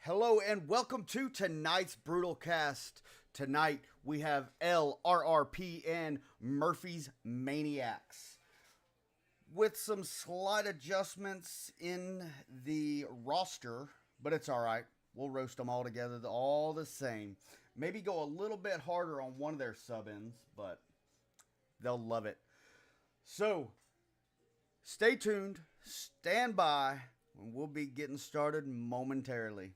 Hello and welcome to tonight's Brutal Cast. Tonight we have L.R.R.P and Murphy's Maniacs. With some slight adjustments in the roster, but it's alright. We'll roast them all together all the same. Maybe go a little bit harder on one of their sub-ins, but they'll love it. So, stay tuned, stand by, and we'll be getting started momentarily.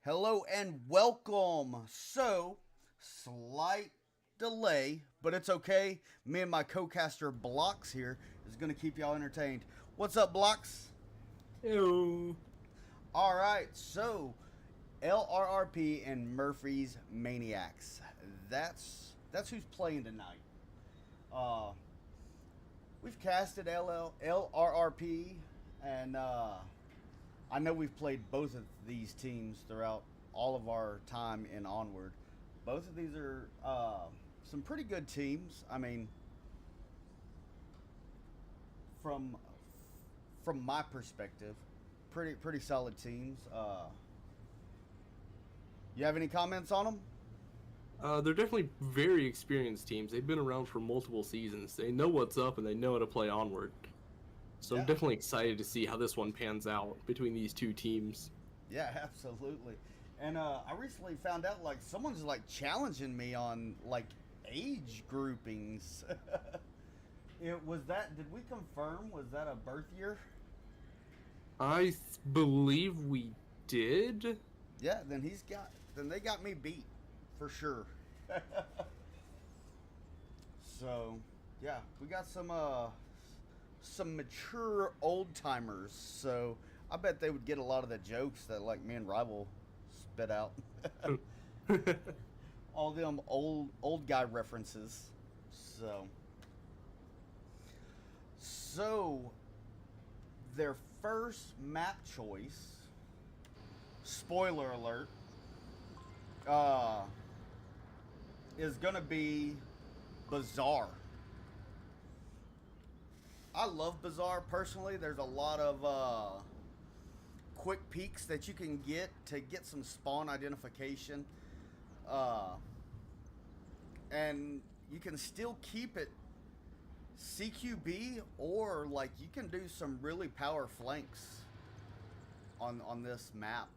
Hello and welcome. So, slight delay, but it's okay. Me and my co-caster Blox here is going to keep y'all entertained. What's up, Blox? Hello. All right, so L.R.R.P and Murphy's Maniacs. That's who's playing tonight. We've casted L.R.R.P and I know we've played both of these teams throughout all of our time in Onward. Both of these are some pretty good teams. I mean, from my perspective, pretty solid teams. You have any comments on them? They're definitely very experienced teams. They've been around for multiple seasons. They know what's up and they know how to play Onward. So I'm Yeah, definitely excited to see how this one pans out between these two teams. yeah, absolutely. And I recently found out like someone's like challenging me on like age groupings. It was that. Did we confirm? Was that a birth year? Believe we did. Yeah. Then he's got. Then they got me beat, for sure. So, yeah, we got some mature old timers. So I bet they would get a lot of the jokes that like me and Rival spit out. All them old guy references. So so their first map choice, spoiler alert, uh, is gonna be Bazaar. I love Bazaar personally. There's a lot of quick peeks that you can get to get some spawn identification, uh, and you can still keep it CQB, or like you can do some really power flanks on this map.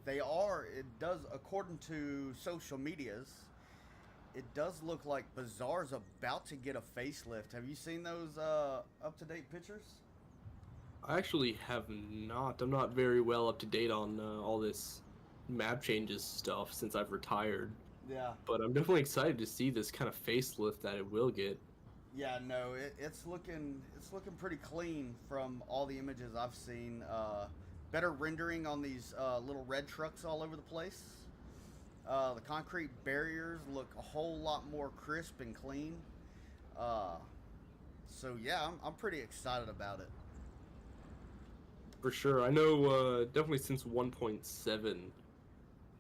They are. It does, according to social medias, it does look like Bazaar's about to get a facelift. Have you seen those up to date pictures? I actually have not. I'm not very well up to date on all this map changes stuff since I've retired. Yeah. But I'm definitely excited to see this kind of facelift that it will get. Yeah, no, it's looking pretty clean from all the images I've seen. Better rendering on these little red trucks all over the place. The concrete barriers look a whole lot more crisp and clean. Uh, so yeah, I'm pretty excited about it. For sure. I know definitely since 1.7,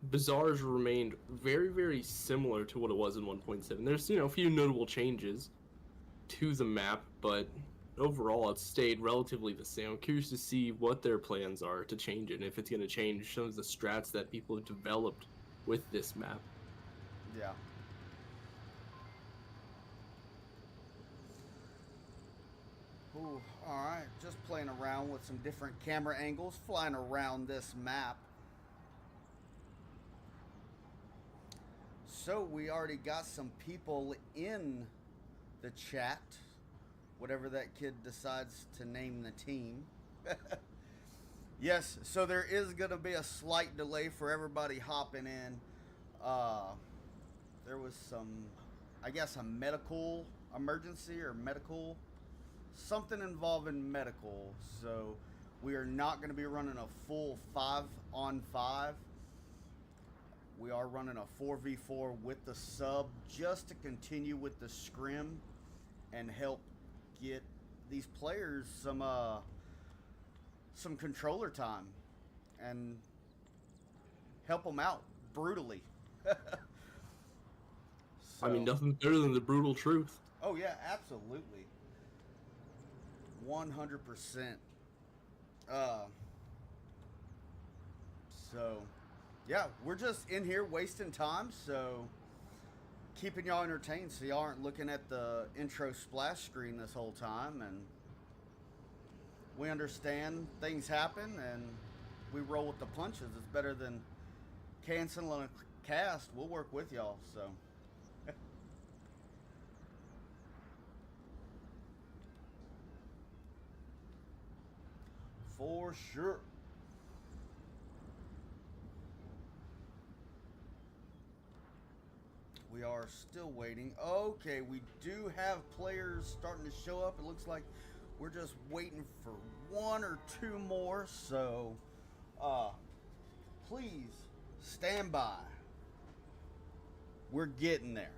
Bazaar's remained very, very similar to what it was in 1.7. There's, a few notable changes to the map, but overall it's stayed relatively the same. I'm curious to see what their plans are to change it, and if it's going to change some of the strats that people have developed with this map. Yeah. Ooh, all right. Just playing around with some different camera angles, flying around this map. So we already got some people in the chat, whatever that kid decides to name the team. Yes, so there is going to be a slight delay for everybody hopping in. Uh, there was some, I guess, a medical emergency or medical, something involving medical. So we are not going to be running a full 5-on-5. We are running a 4v4 with the sub just to continue with the scrim and help get these players some controller time and help them out brutally. I mean, So, nothing better than the brutal truth. oh yeah, absolutely, 100%. Uh, so yeah, we're just in here wasting time. So keeping y'all entertained, so y'all aren't looking at the intro splash screen this whole time. And we understand things happen, and we roll with the punches. It's better than canceling a cast. We'll work with y'all. So. For sure. We are still waiting. Okay, we do have players starting to show up. It looks like we're just waiting for one or two more. So, please stand by. We're getting there.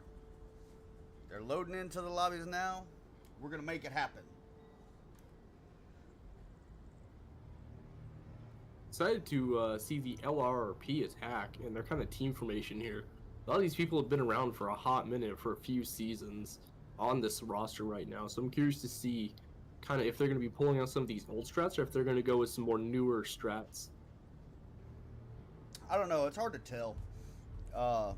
They're loading into the lobbies now. We're going to make it happen. Excited to see the L.R.R.P attack and their kind of team formation here. A lot of these people have been around for a hot minute, for a few seasons on this roster right now. So I'm curious to see kind of if they're going to be pulling out some of these old strats or if they're going to go with some more newer strats. I don't know. It's hard to tell. Uh,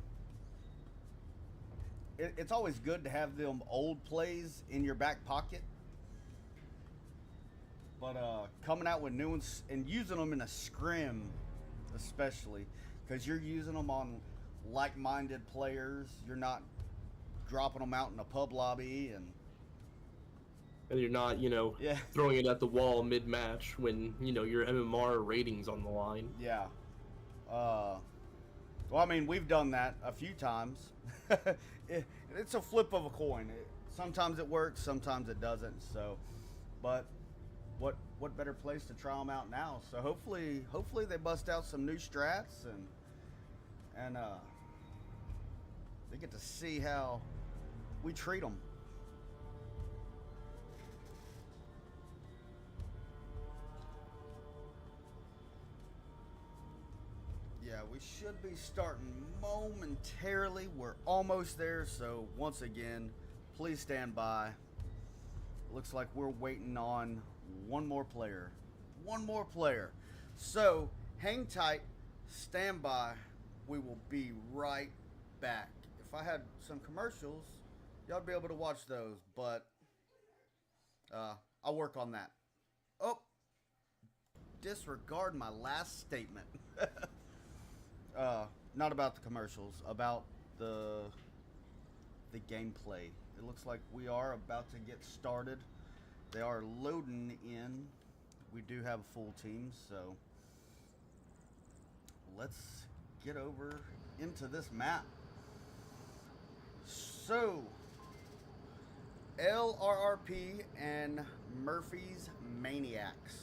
it's always good to have them old plays in your back pocket, but coming out with new ones and using them in a scrim, especially because you're using them on like-minded players. You're not dropping them out in a pub lobby And you're not, yeah, throwing it at the wall mid-match when, your MMR ratings on the line. yeah. Well, I mean, we've done that a few times. It's a flip of a coin. Sometimes it works, sometimes it doesn't. So, but what better place to try them out now? So hopefully they bust out some new strats and they get to see how we treat them. Yeah, we should be starting momentarily. We're almost there, so once again, please stand by. Looks like we're waiting on one more player. One more player. So, hang tight, stand by. We will be right back. If I had some commercials, y'all be able to watch those, but I'll work on that. Oh, disregard my last statement. Not about the commercials, about the gameplay. It looks like we are about to get started. They are loading in. We do have a full team, so let's get over into this map. So, L.R.R.P and Murphy's Maniacs.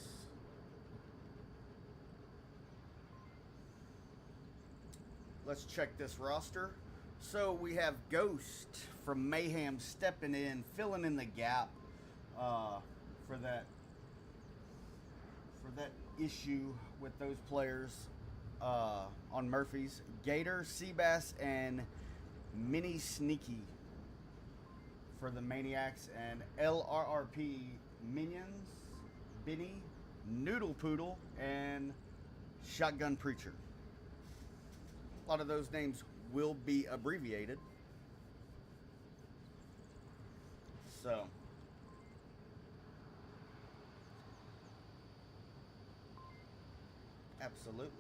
Let's check this roster. So we have Ghost from Mayhem stepping in, filling in the gap for that issue with those players on Murphy's. Gator, Seabass, and Mini Sneaky for the Maniacs, and L.R.R.P Minions, Benny, Noodle Poodle, and Shotgun Preacher. A lot of those names will be abbreviated. So, absolutely.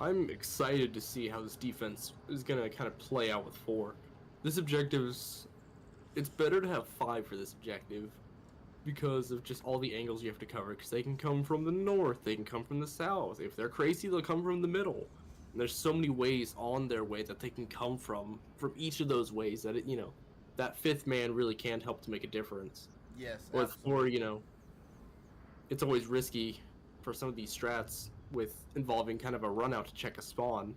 I'm excited to see how this defense is going to kind of play out with 4. This objective's... It's better to have 5 for this objective because of just all the angles you have to cover, because they can come from the north, they can come from the south. If they're crazy, they'll come from the middle. And there's so many ways on their way that they can come from each of those ways that that 5th man really can help to make a difference. Yes, with 4, it's always risky for some of these strats with involving kind of a run out to check a spawn,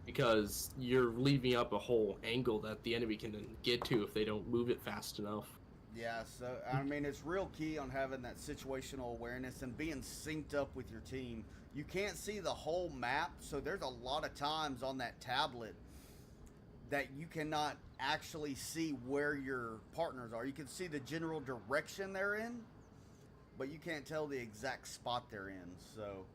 because you're leaving up a whole angle that the enemy can get to if they don't move it fast enough. Yeah, so I mean, it's real key on having that situational awareness and being synced up with your team. You can't see the whole map, so there's a lot of times on that tablet that you cannot actually see where your partners are. You can see the general direction they're in, but you can't tell the exact spot they're in. So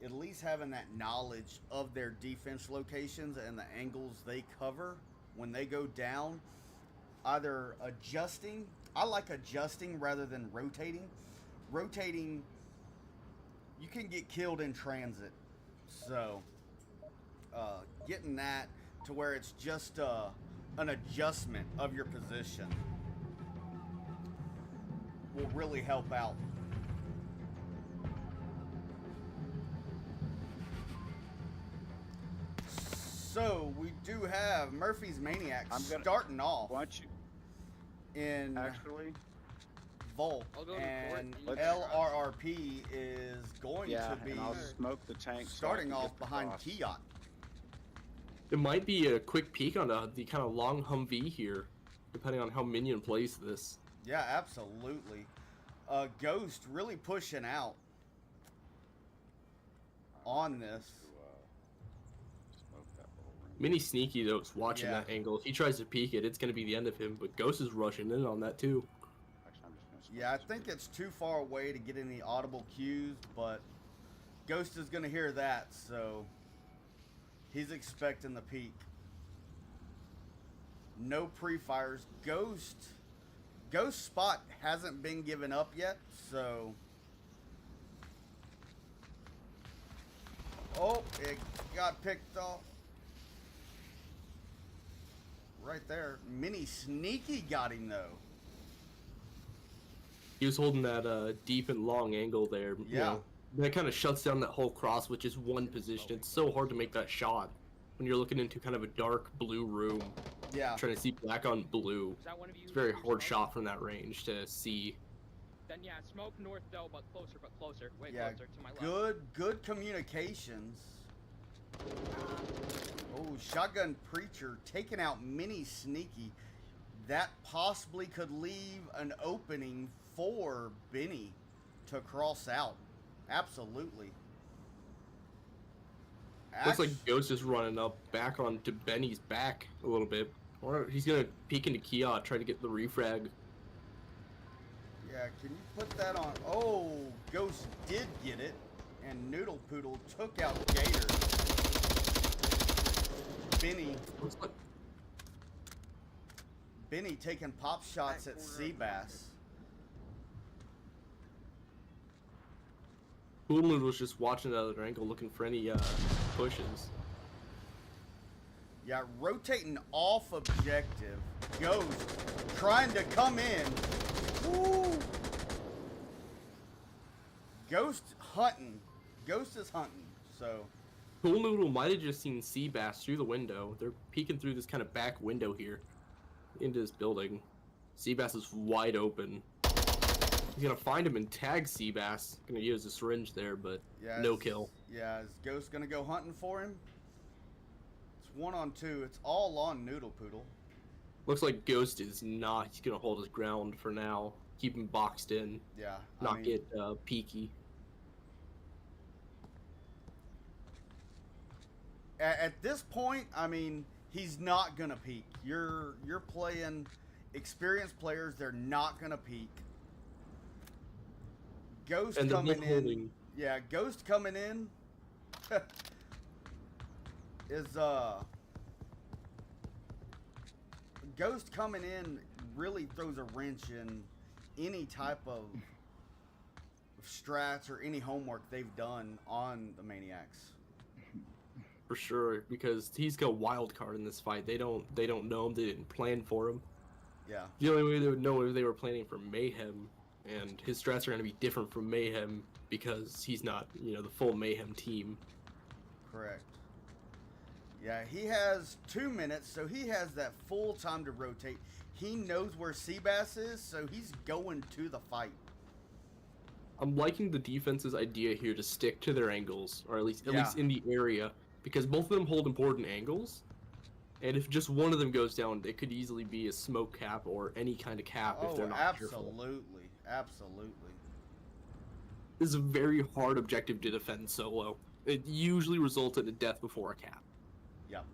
at least having that knowledge of their defense locations and the angles they cover when they go down, either adjusting. I like adjusting rather than rotating. Rotating, you can get killed in transit. So, getting that to where it's just an adjustment of your position will really help out. So, we do have Murphy's Maniacs starting off. Why don't you in actually Volt, and L.R.R.P is going to be and I'll smoke the tank starting off behind Kiot. It might be a quick peek on the kind of long Humvee here, depending on how Minion plays this. Yeah, absolutely. Ghost really pushing out on this. Mini Sneaky, though, is watching that angle. If he tries to peek it, it's going to be the end of him, but Ghost is rushing in on that, too. Yeah, I think it's too far away to get any audible cues, but Ghost is gonna hear that, so he's expecting the peek. No pre-fires. Ghost spot hasn't been given up yet, so. Oh, it got picked off. Right there. Mini Sneaky got him though. He was holding that deep and long angle there. Yeah. You know, that kind of shuts down that whole cross, which is one position. It's so hard to make that shot when you're looking into kind of a dark blue room. Yeah. Trying to see black on blue. It's a very hard shot from that range to see. Then yeah, smoke north though, but closer. Way Yeah. closer to my left. Good communications. Oh, Shotgun Preacher taking out Mini Sneaky. That possibly could leave an opening for Benny to cross out. Absolutely. Looks like Ghost is running up back onto Benny's back a little bit. Or he's gonna peek into Kia, try to get the refrag. Yeah, can you put that on? Oh, Ghost did get it. And Noodle Poodle took out Gator. Benny taking pop shots at Seabass. Cool was just watching the other angle, looking for any pushes. Yeah, rotating off objective. Ghost trying to come in. Woo! Ghost hunting. Ghost is hunting. So. Cool Noodle might have just seen Seabass through the window. They're peeking through this kind of back window here into this building. Seabass is wide open. He's gonna find him and tag Seabass. Gonna use a syringe there, but yeah, no kill. Yeah, is Ghost gonna go hunting for him? It's 1-on-2. It's all on Noodle Poodle. Looks like Ghost is not. He's gonna hold his ground for now. Keep him boxed in. Yeah. Not get peaky. At this point, I mean, he's not gonna peek. You're playing experienced players. They're not gonna peek. Ghost and coming in. Holding. Yeah, Ghost coming in is Ghost coming in really throws a wrench in any type of strats or any homework they've done on the Maniacs. For sure, because he's got a wild card in this fight. They don't know him. They didn't plan for him. Yeah. The only way they would know if they were planning for Mayhem, and his strats are going to be different from Mayhem because he's not, the full Mayhem team. Correct. Yeah, he has 2 minutes, so he has that full time to rotate. He knows where Seabass is, so he's going to the fight. I'm liking the defense's idea here to stick to their angles, or at least in the area, because both of them hold important angles. And if just one of them goes down, it could easily be a smoke cap or any kind of cap if they're not careful. Absolutely. This is a very hard objective to defend solo. It usually results in a death before a cap. Yep.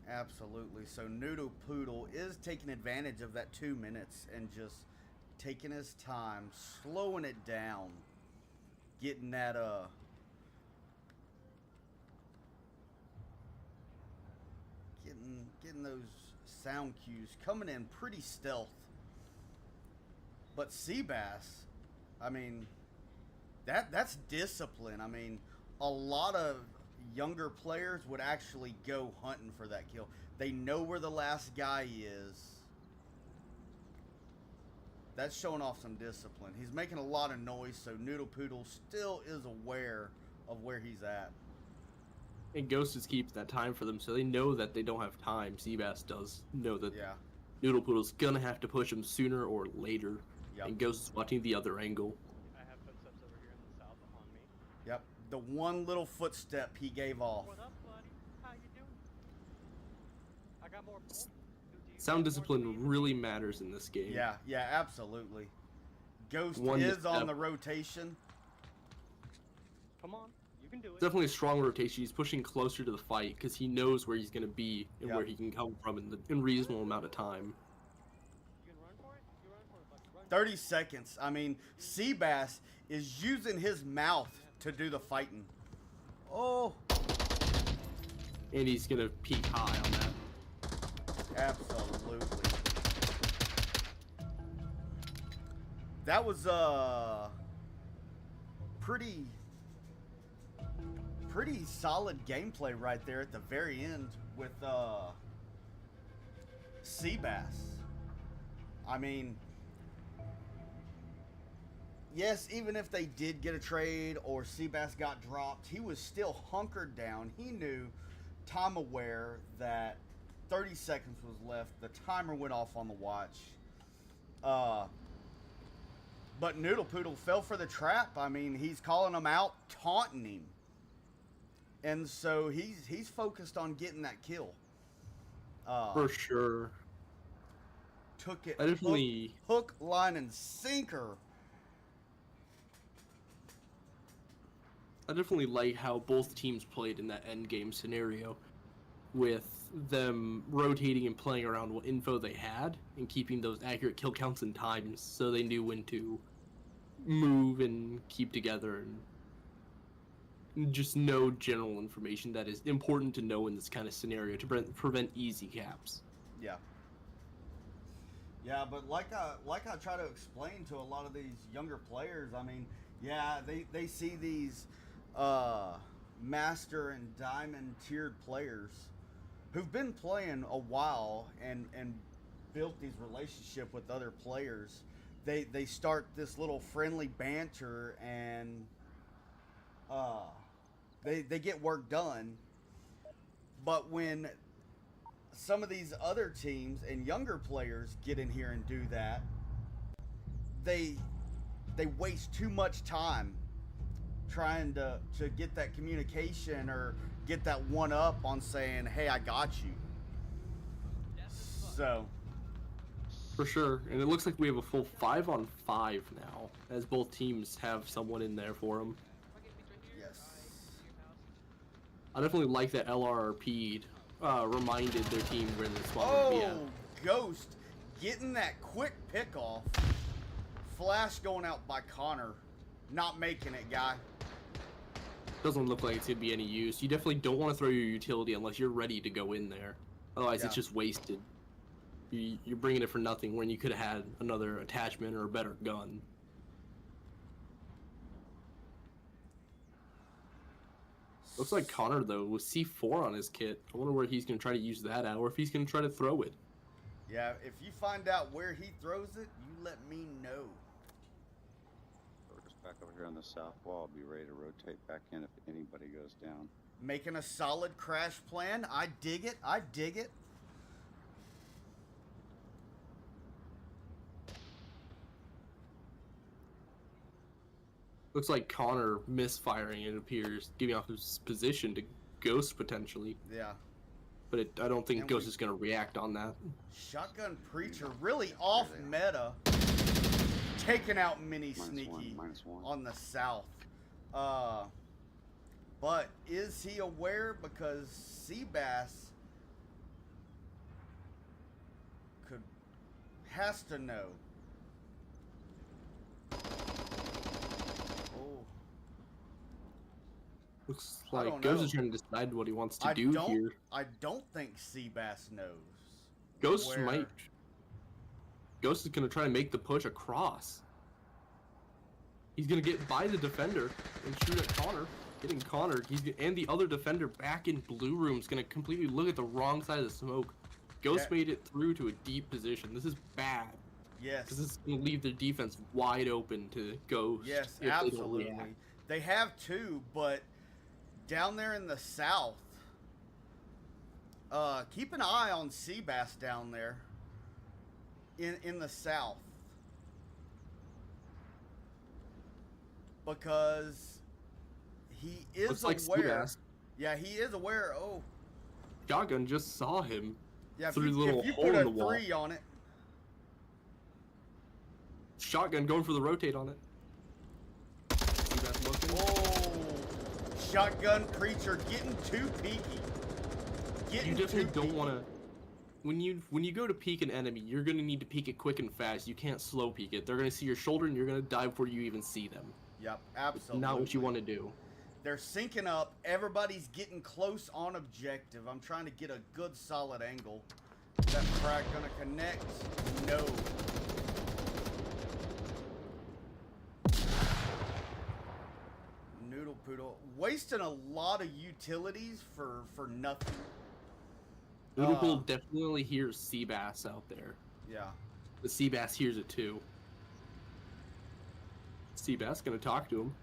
Absolutely. So Noodle Poodle is taking advantage of that 2 minutes and just taking his time, slowing it down, getting that getting those sound cues coming in pretty stealth. But Seabass, I mean, that's discipline. I mean, a lot of younger players would actually go hunting for that kill. They know where the last guy is. That's showing off some discipline. He's making a lot of noise, so Noodle Poodle still is aware of where he's at. And Ghost just keeps that time for them, so they know that they don't have time. Seabass does know that Noodle Poodle's gonna have to push him sooner or later. Yep. And Ghost is watching the other angle. I have footsteps over here in the south on me. Yep. The one little footstep he gave off. What up, buddy? How you doing? I got more. Sound discipline really matters in this game. Yeah, absolutely. Ghost One is on step. the rotation. Come on, you can do it. Definitely a strong rotation. He's pushing closer to the fight because he knows where he's going to be and where he can come from in reasonable amount of time. You can run for it? You run for it, buddy. Run. 30 seconds. I mean, Seabass is using his mouth to do the fighting. Oh, And he's gonna peak high on that. absolutely. That was pretty solid gameplay right there at the very end with Seabass. I mean, yes, even if they did get a trade or Seabass got dropped, he was still hunkered down. He knew, time aware, that 30 seconds was left. The timer went off on the watch. But Noodle Poodle fell for the trap. I mean, he's calling him out, taunting him. And so he's focused on getting that kill. For sure. Took it I definitely hook, line, and sinker. I definitely like how both teams played in that end game scenario, with them rotating and playing around what info they had and keeping those accurate kill counts and times, so they knew when to move and keep together and just know general information that is important to know in this kind of scenario to prevent easy caps. Yeah. Yeah, but like I try to explain to a lot of these younger players, I mean, yeah, they see these master and diamond tiered players who've been playing a while and built these relationships with other players. They start this little friendly banter and they get work done. But when some of these other teams and younger players get in here and do that, they waste too much time trying to get that communication or get that one up on saying, hey, I got you. So For sure, and it looks like we have a full 5-on-5 now, as both teams have someone in there for them. yes. I definitely like that L.R.R.P reminded their team where the spot would be at. Oh, Ghost getting that quick pick off. Flash going out by Connor. Not making it, guy. Doesn't look like it's going to be any use. You definitely don't want to throw your utility unless you're ready to go in there. Otherwise, Yeah. it's just wasted. You're bringing it for nothing when you could have had another attachment or a better gun. Looks like Connor, though, with C4 on his kit. I wonder where he's going to try to use that at, or if he's going to try to throw it. Yeah, if you find out where he throws it, you let me know. We're just back over here on the south wall. I'll be ready to rotate back in if anybody goes down. Making a solid crash plan. I dig it. I dig it. Looks like Connor misfiring, it appears, giving off his position to Ghost potentially. Yeah. But I don't think And Ghost we- is going to react on that. Shotgun Preacher really off meta. Taking out Mini Sneaky -1. on the south. But is he aware? Because Seabass has to know. Oh, Looks I like don't Ghost know. is trying to decide what he wants to I do don't. here. I don't think Seabass knows. Ghost where- might. Ghost is going to try to make the push across. He's going to get by the defender and shoot at Connor. Getting Connor. And the other defender back in blue room is going to completely look at the wrong side of the smoke. Ghost Yeah. made it through to a deep position. This is bad. Yes. Because this is going to leave their defense wide open to Ghost. Yes, if they don't absolutely. react. They have two, but down there in the south, keep an eye on Seabass down there in the south. Because he is Looks like aware. Seabass. Yeah, he is aware. Oh, Shotgun just saw him. yeah. If Through you, the little if you hole put in a the wall. 3 on it, Shotgun going for the rotate on it. Seabass looking. oh, Shotgun Preacher getting too peaky. You Getting definitely too don't peaky. want to. when you go to peek an enemy, you're gonna need to peek it quick and fast. You can't slow peek it. They're gonna see your shoulder and you're gonna die before you even see them. Yep, It's absolutely. not what you want to do. They're syncing up. Everybody's getting close on objective. I'm trying to get a good solid angle. Is that frag gonna connect? No. Noodle Poodle. Wasting a lot of utilities for nothing. Noodle definitely hears sea bass out there. Yeah. The sea bass hears it too. Sea bass gonna talk to him.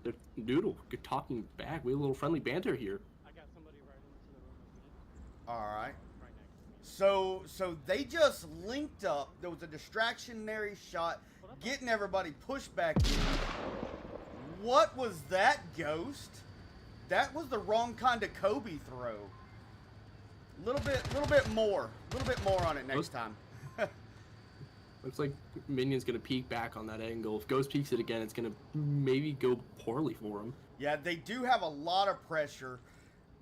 They're Noodle talking back. We have a little friendly banter here. I got somebody right into the room with me. All right. Right next to me. So they just linked up. There was a distractionary shot, getting everybody pushed back in. What was that, Ghost? That was the wrong kind of Kobe throw. Little bit more on it next Ghost? time. Looks like Minion's gonna peek back on that angle. If Ghost peeks it again, it's gonna maybe go poorly for him. Yeah, they do have a lot of pressure.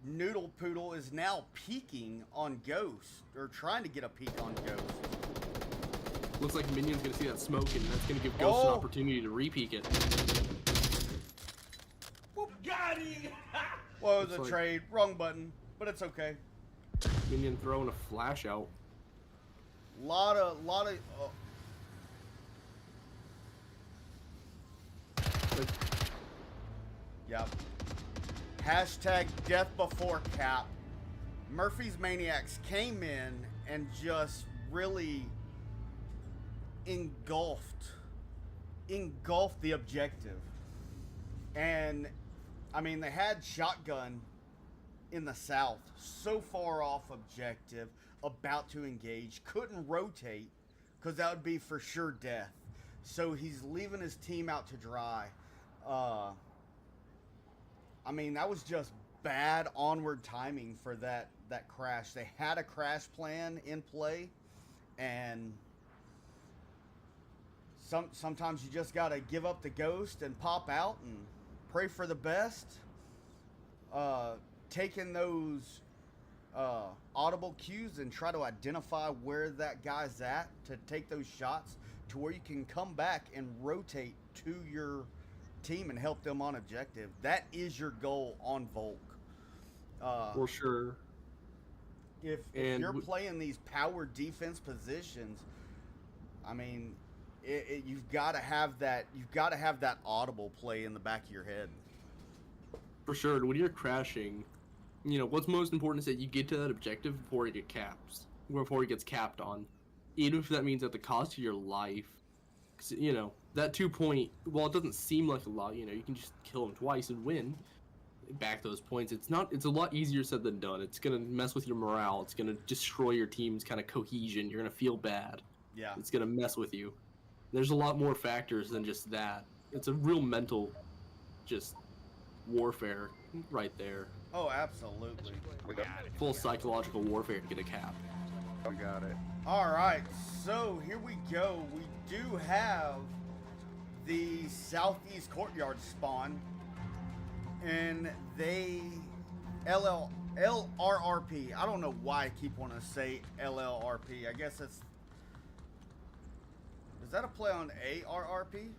Noodle Poodle is now peeking on Ghost, or trying to get a peek on Ghost. Looks like Minion's gonna see that smoke, and that's gonna give Ghost an opportunity to re-peek it. Got him! Whoa, the Looks like- trade. Wrong button, but it's okay. Minion throwing a flash out. Lot of. Yep. Hashtag death before cap. Murphy's Maniacs came in and just really engulfed the objective. And I mean, they had shotgun in the south, so far off objective, about to engage, couldn't rotate because that would be for sure death. So he's leaving his team out to dry. I mean, that was just bad onward timing for that crash. They had a crash plan in play, and sometimes you just gotta give up the ghost and pop out and pray for the best. Taking those audible cues and try to identify where that guy's at to take those shots to where you can come back and rotate to your team and help them on objective. That is your goal on Volk. For sure. If you're playing these power defense positions, I mean, you've got to have that. You've got to have that audible play in the back of your head. For sure. When you're crashing, you know what's most important is that you get to that objective before it gets capped on, even if that means at the cost of your life. 'Cause, you know, that 2-point, while it doesn't seem like a lot, you know, you can just kill him twice and win back those points. It's a lot easier said than done. It's gonna mess with your morale. It's gonna destroy your team's kind of cohesion. You're gonna feel bad. Yeah. It's gonna mess with you. There's a lot more factors than just that. It's a real mental, just warfare right there. Oh, absolutely. We got Full psychological warfare to get a cap. We got it. All right, so here we go. We do have the southeast courtyard spawn, and they L.R.R.P. I don't know why I keep wanting to say L.L.R.P. I guess it's. Is that a play on A.R.R.P.?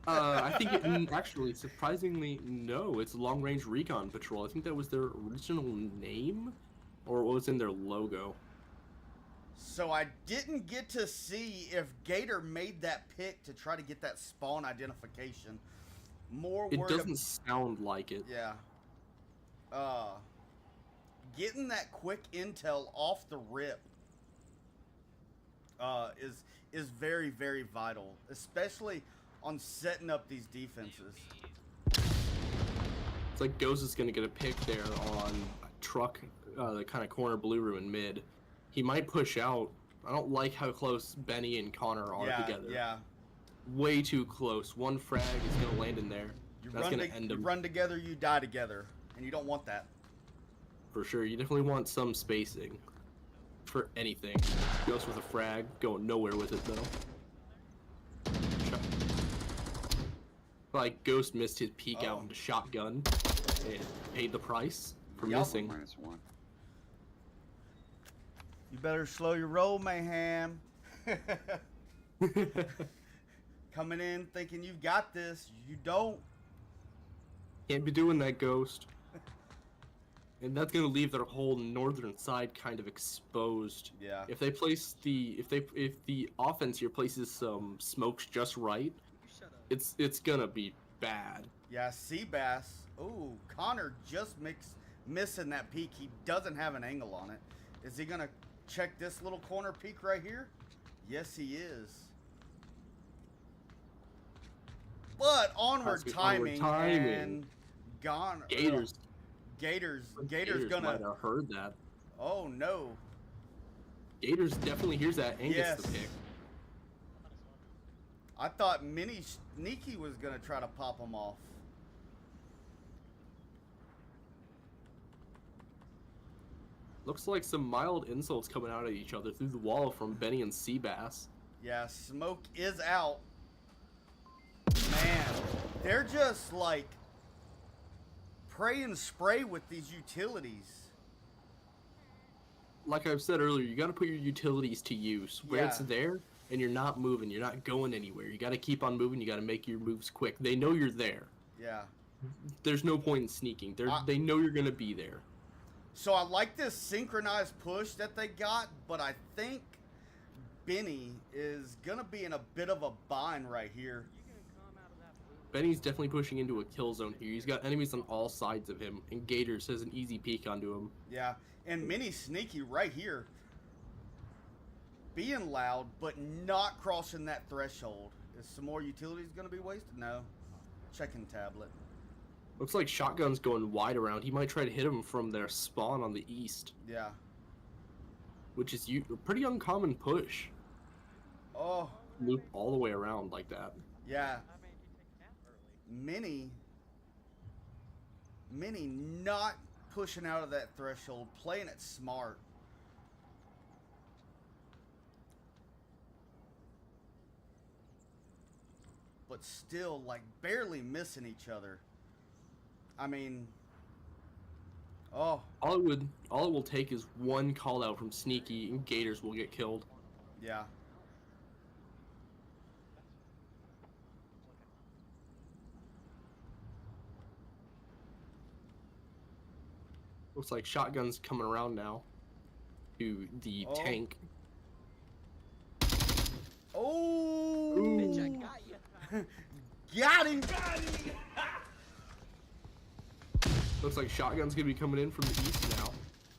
I think it actually, surprisingly, no. It's Long Range Recon Patrol. I think that was their original name, or what was in their logo. So I didn't get to see if Gator made that pick to try to get that spawn identification. It doesn't sound like it. Yeah. Getting that quick intel off the rip is very, very vital, especially on setting up these defenses. It's like Ghost is gonna get a pick there on truck, the kind of corner blue room in mid. He might push out. I don't like how close Benny and Connor are together. Yeah. Way too close. One frag is gonna land in there. That's gonna end You him run together, you die together, and you don't want that. for sure. You definitely want some spacing for anything. Ghost with a frag, going nowhere with it though. Like Ghost missed his peek out into shotgun and paid the price for missing. -1. You better slow your roll, Mayhem. Coming in thinking you've got this. You don't. Can't be doing that, Ghost. And that's gonna leave their whole northern side kind of exposed. Yeah. If they place if the offense here places some smokes just right, it's gonna be bad. Yeah, Seabass. Ooh, Connor just missing that peak. He doesn't have an angle on it. Is he gonna check this little corner peak right here? Yes, he is. But onward timing, and gone. Gators. Gators Gators gonna might have heard that. Oh no. Gators definitely hears that and gets the Yes. pick. I thought Mini Sneaky was gonna try to pop him off. Looks like some mild insults coming out at each other through the wall from Benny and Seabass. Yeah, smoke is out. Man, they're just like pray and spray with these utilities. Like I've said earlier, you got to put your utilities to use where it's Yeah. there and you're not moving, you're not going anywhere. You got to keep on moving. You got to make your moves quick. They know you're there. Yeah. There's no point in sneaking. I- They know you're gonna be there. So I like this synchronized push that they got, but I think Benny is gonna be in a bit of a bind right here. Benny's definitely pushing into a kill zone here. He's got enemies on all sides of him, and Gators has an easy peek onto him. Yeah, and Mini Sneaky right here, being loud but not crossing that threshold. Is some more utilities gonna be wasted? No. Checking tablet. Looks like Shotgun's going wide around. He might try to hit him from their spawn on the east, Yeah. which is a pretty uncommon push. Oh, Loop all the way around like that. yeah. I made you take a nap early. Mini not pushing out of that threshold, playing it smart. But still, like, barely missing each other. I mean, oh, All it will take is one call out from Sneaky, and Gators will get killed. yeah. Looks like Shotgun's coming around now to the Oh. tank. Oh, Bitch, I got you. got him. Looks like Shotgun's gonna be coming in from the east now.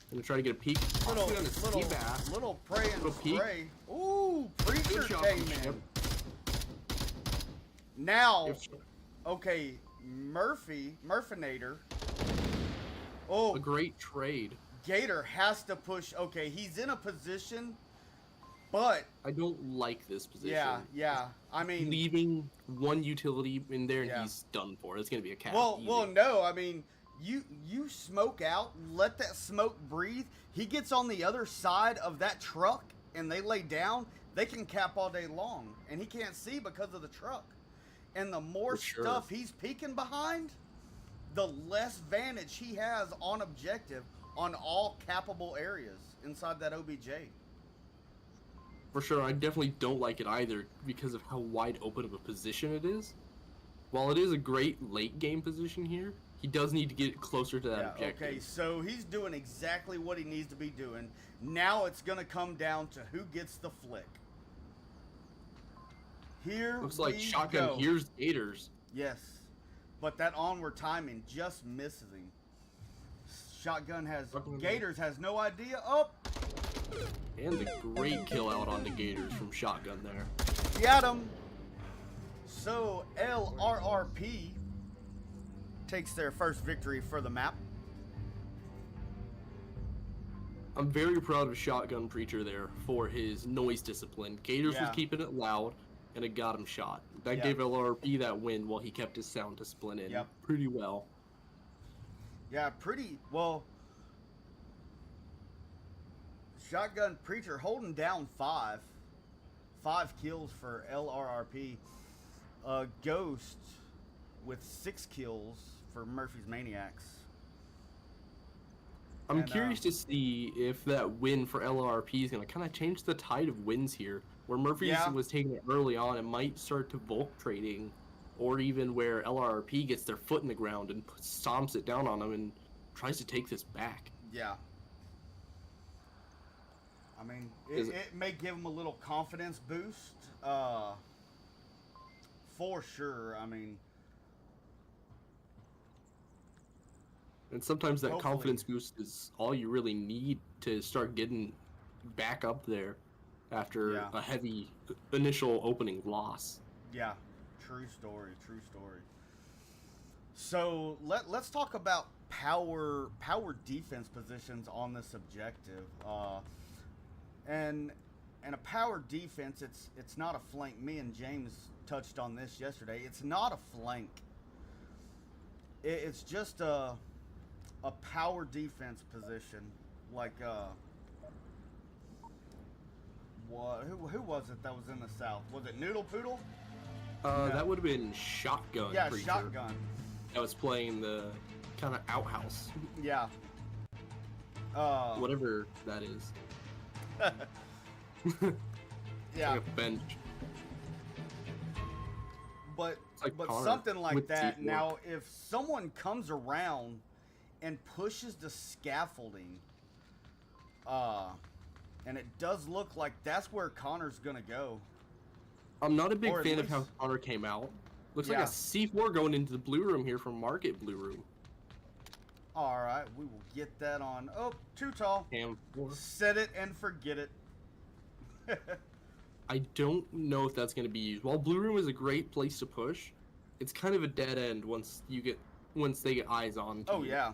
Gonna try to get a peek. Little, Possibly on his little, Seabass. little pray and Little peek. spray. Ooh, preacher Good shot came from in. Ship. Now, If- okay, Murfinator. Oh, A great trade. Gator has to push. Okay, he's in a position, but I don't like this position. yeah. I mean, Leaving one utility in there and Yeah. he's done for. It's gonna be a cap. well, easy. no. I mean, you smoke out, let that smoke breathe. He gets on the other side of that truck, and they lay down. They can cap all day long, and he can't see because of the truck. And the more For sure. stuff he's peeking behind, the less vantage he has on objective on all cappable areas inside that OBJ. For sure, I definitely don't like it either because of how wide open of a position it is. While it is a great late game position here, he does need to get closer to that Yeah, objective. okay, so he's doing exactly what he needs to be doing. Now it's going to come down to who gets the flick. Here Looks like we Shotgun go. hears Gators. Yes, but that onward timing just misses him. Shotgun has Shotgun. Gators has no idea. Oh, And a great kill out on the Gators from Shotgun there. got him. So L.R.R.P takes their first victory for the map. I'm very proud of Shotgun Preacher there for his noise discipline. Gators Yeah. was keeping it loud, and it got him shot. That Yeah. gave LRP that win while he kept his sound discipline in Yep. pretty well. Yeah, pretty well. Shotgun Preacher holding down five kills for L.R.R.P. Ghost with 6 kills for Murphy's Maniacs. I'm And, curious to see if that win for L.R.R.P is going to kind of change the tide of wins here. Where Murphy's Yeah. was taking it early on, it might start to bulk trading, or even where L.R.R.P gets their foot in the ground and stomps it down on them and tries to take this back. Yeah. I mean, it may give them a little confidence boost. For sure. I mean, And sometimes that Hopefully. confidence boost is all you really need to start getting back up there after Yeah. a heavy initial opening loss. yeah. True story. True story. So let's talk about power defense positions on this objective. And a power defense, it's not a flank. Me and James touched on this yesterday. It's not a flank. It's just a power defense position. Like what? Who was it that was in the south? Was it Noodle Poodle? No. That would have been Shotgun. Yeah, pretty sure. Shotgun. That was playing the kind of outhouse, Yeah. whatever that is. Yeah. Like a bench. But like Connor something like with that. C4. Now, if someone comes around and pushes the scaffolding, and it does look like that's where Connor's gonna go. I'm not a Or big at fan of how least- Connor came out. Looks Yeah. like a C4 going into the blue room here from Market Blue Room. All right, we will get that on. Oh, too tall. Cam 4. Set it and forget it. I don't know if that's going to be used. While Blue Room is a great place to push, it's kind of a dead end once they get eyes on. Oh you. yeah.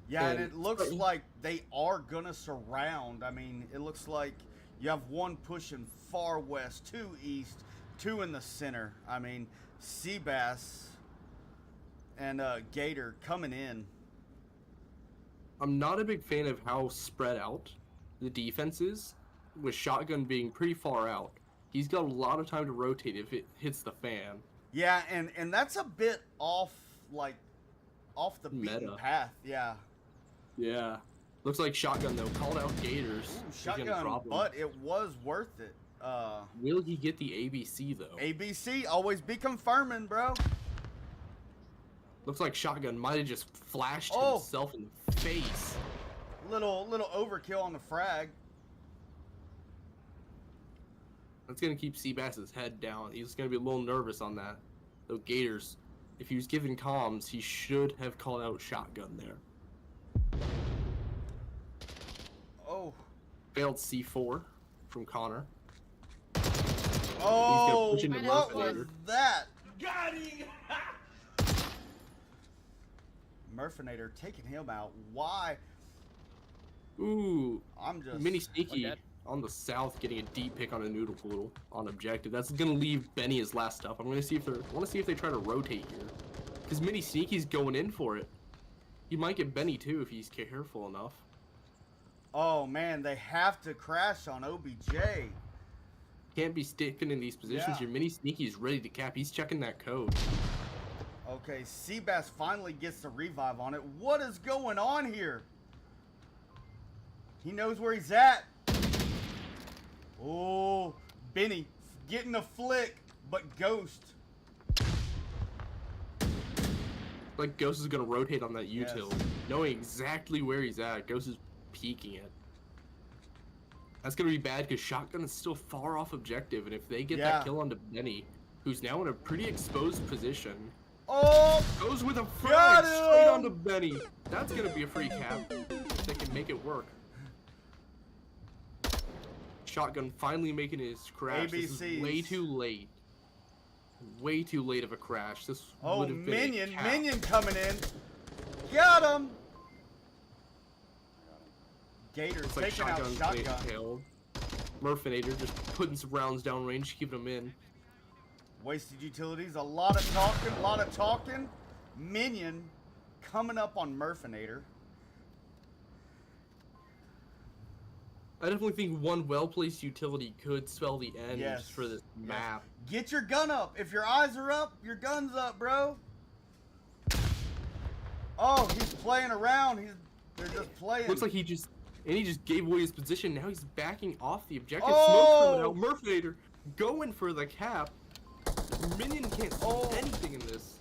Yeah, and And- it looks like they are gonna surround. I mean, it looks like you have one pushing far west, two east, two in the center. I mean, Seabass and Gator coming in. I'm not a big fan of how spread out the defense is, with Shotgun being pretty far out. He's got a lot of time to rotate if it hits the fan. Yeah, and that's a bit off the beaten Meta. path. Yeah. Yeah. Looks like Shotgun, though, called out Gators. Ooh, He's gonna shotgun, drop him. but it was worth it. Will he get the ABC, though? ABC always be confirming, bro. Looks like Shotgun might have just flashed Oh. himself in the face. Little overkill on the frag. That's going to keep Seabass's head down. He's going to be a little nervous on that. Though Gators, if he was given comms, he should have called out Shotgun there. Oh. Failed C4 from Connor. Oh, push into what Murphy was later. that? Got him! Murfinator taking him out. Why? Ooh, I'm just Mini Sneaky Like that. on the south getting a deep pick on a Noodle Poodle on objective. That's going to leave Benny as last up. I want to see if they try to rotate here. Because Mini Sneaky's going in for it. He might get Benny too if he's careful enough. Oh man, they have to crash on OBJ. Can't be sticking in these positions. Yeah. Your Mini Sneaky's ready to cap. He's checking that code. Okay, Seabass finally gets the revive on it. What is going on here? He knows where he's at. Oh, Benny getting a flick, but Ghost. Like Ghost is gonna rotate on that Yes. util, knowing exactly where he's at. Ghost is peeking it. That's gonna be bad because Shotgun is still far off objective, and if they get Yeah. that kill onto Benny, who's now in a pretty exposed position, Oh, goes with a Got frag straight him! onto Benny. That's gonna be a free cap. If they can make it work. Shotgun finally making his crash. This is ABCs. way too late. Way too late of a crash. This oh, would have been a cap. Minion coming in. Got him. Gator It's like taking out Shotgun's Shotgun. getting killed. Murfinator just putting some rounds down range, keeping them in. Wasted utilities, a lot of talking. Minion coming up on Murfinator. I definitely think one well-placed utility could spell the end Yes. for this map. Get your gun up. If your eyes are up, your gun's up, bro. Oh, he's playing around. He's They're just playing. Looks like he just gave away his position. Now he's backing off the objective. Oh! Smoke coming out. Murphator going for the cap. Minion can't see anything in this.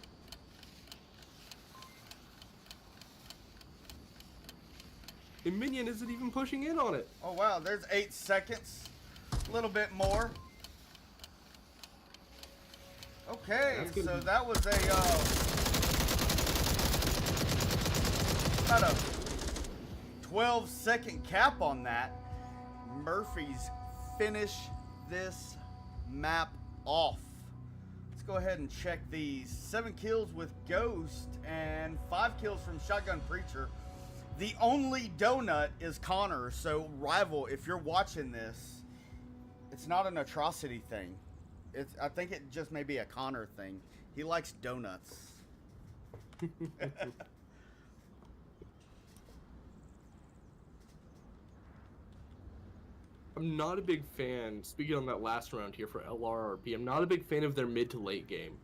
And Minion isn't even pushing in on it. Oh wow, there's 8 seconds. A little bit more. Okay, so that was about a 12-second cap on that. Murphy's finish this map off. Let's go ahead and check these. 7 kills with Ghost and 5 kills from Shotgun Preacher. The only donut is Connor, so Rival, if you're watching this, it's not an atrocity thing. I think it just may be a Connor thing. He likes donuts. I'm not a big fan, speaking on that last round here for L.R.R.P, I'm not a big fan of their mid to late game.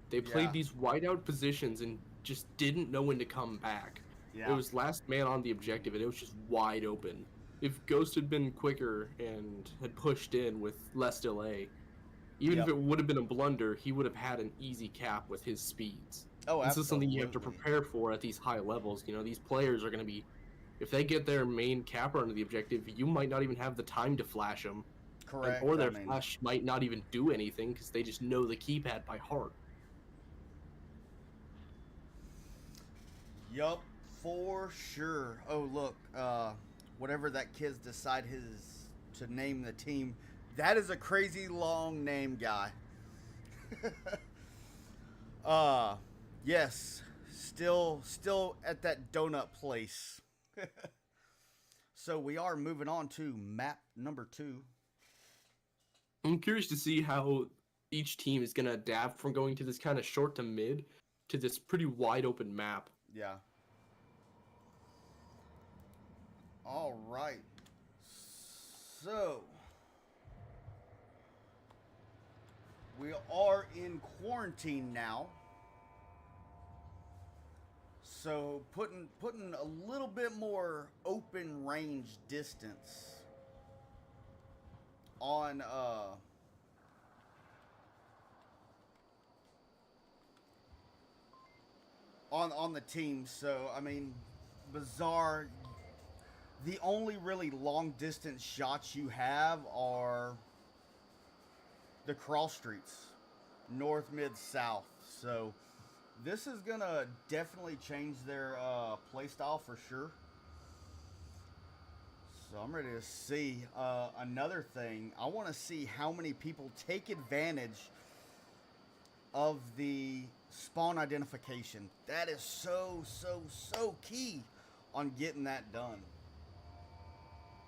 They played these wide out positions and just didn't know when to come back. Yeah. It was last man on the objective, and it was just wide open. If Ghost had been quicker and had pushed in with less delay, even if it would have been a blunder, he would have had an easy cap with his speeds. Oh, absolutely. This is something you have to prepare for at these high levels. You know, these players are going to be, if they get their main capper under the objective, you might not even have the time to flash them. Correct. Or their flash might not even do anything because they just know the keypad by heart. Yup. For sure. Oh, look, whatever that kid's decide to name the team, that is a crazy long name, guy. Yes, still at that donut place. So we are moving on to map number 2. I'm curious to see how each team is going to adapt from going to this kind of short to mid to this pretty wide open map. Yeah. All right. So we are in quarantine now. So putting a little bit more open range distance on the team. So I mean, Bizarre, the only really long distance shots you have are the cross streets, north, mid, south. So this is gonna definitely change their play style for sure. So I'm ready to see. Another thing, I want to see how many people take advantage of the spawn identification. That is so key on getting that done.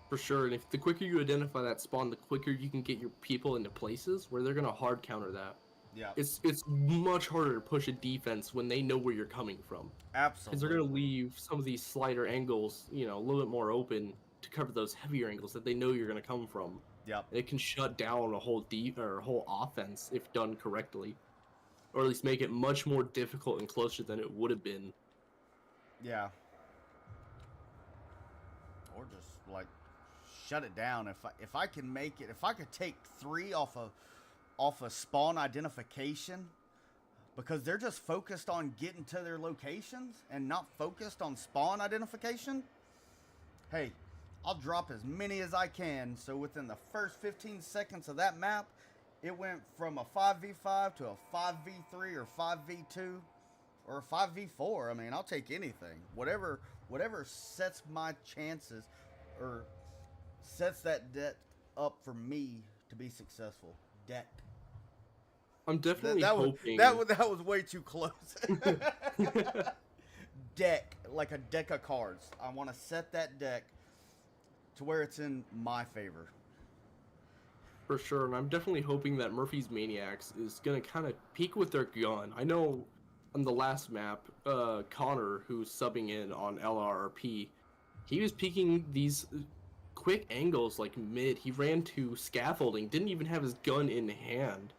For sure, and if the quicker you identify that spawn, the quicker you can get your people into places where they're gonna hard counter that. Yeah. It's much harder to push a defense when they know where you're coming from. Absolutely. Because they're gonna leave some of these slider angles, you know, a little bit more open to cover those heavier angles that they know you're gonna come from. Yep. And it can shut down a whole whole offense if done correctly, or at least make it much more difficult and closer than it would have been. Yeah. Or just like shut it down. If I can make it, if I could take 3 off a spawn identification, because they're just focused on getting to their locations and not focused on spawn identification. Hey, I'll drop as many as I can. So within the first 15 seconds of that map, it went from a 5v5 to a 5v3 or 5v2 or a 5v4. I mean, I'll take anything. Whatever sets my chances or sets that deck up for me to be successful. Deck. I'm definitely hoping... That was way too close. Deck. Like a deck of cards. I want to set that deck to where it's in my favor. For sure, and I'm definitely hoping that Murphy's Maniacs is going to kind of peak with their gun. I know on the last map, Connor, who's subbing in on L.R.R.P, he was peeking these quick angles like mid. He ran to scaffolding, didn't even have his gun in hand,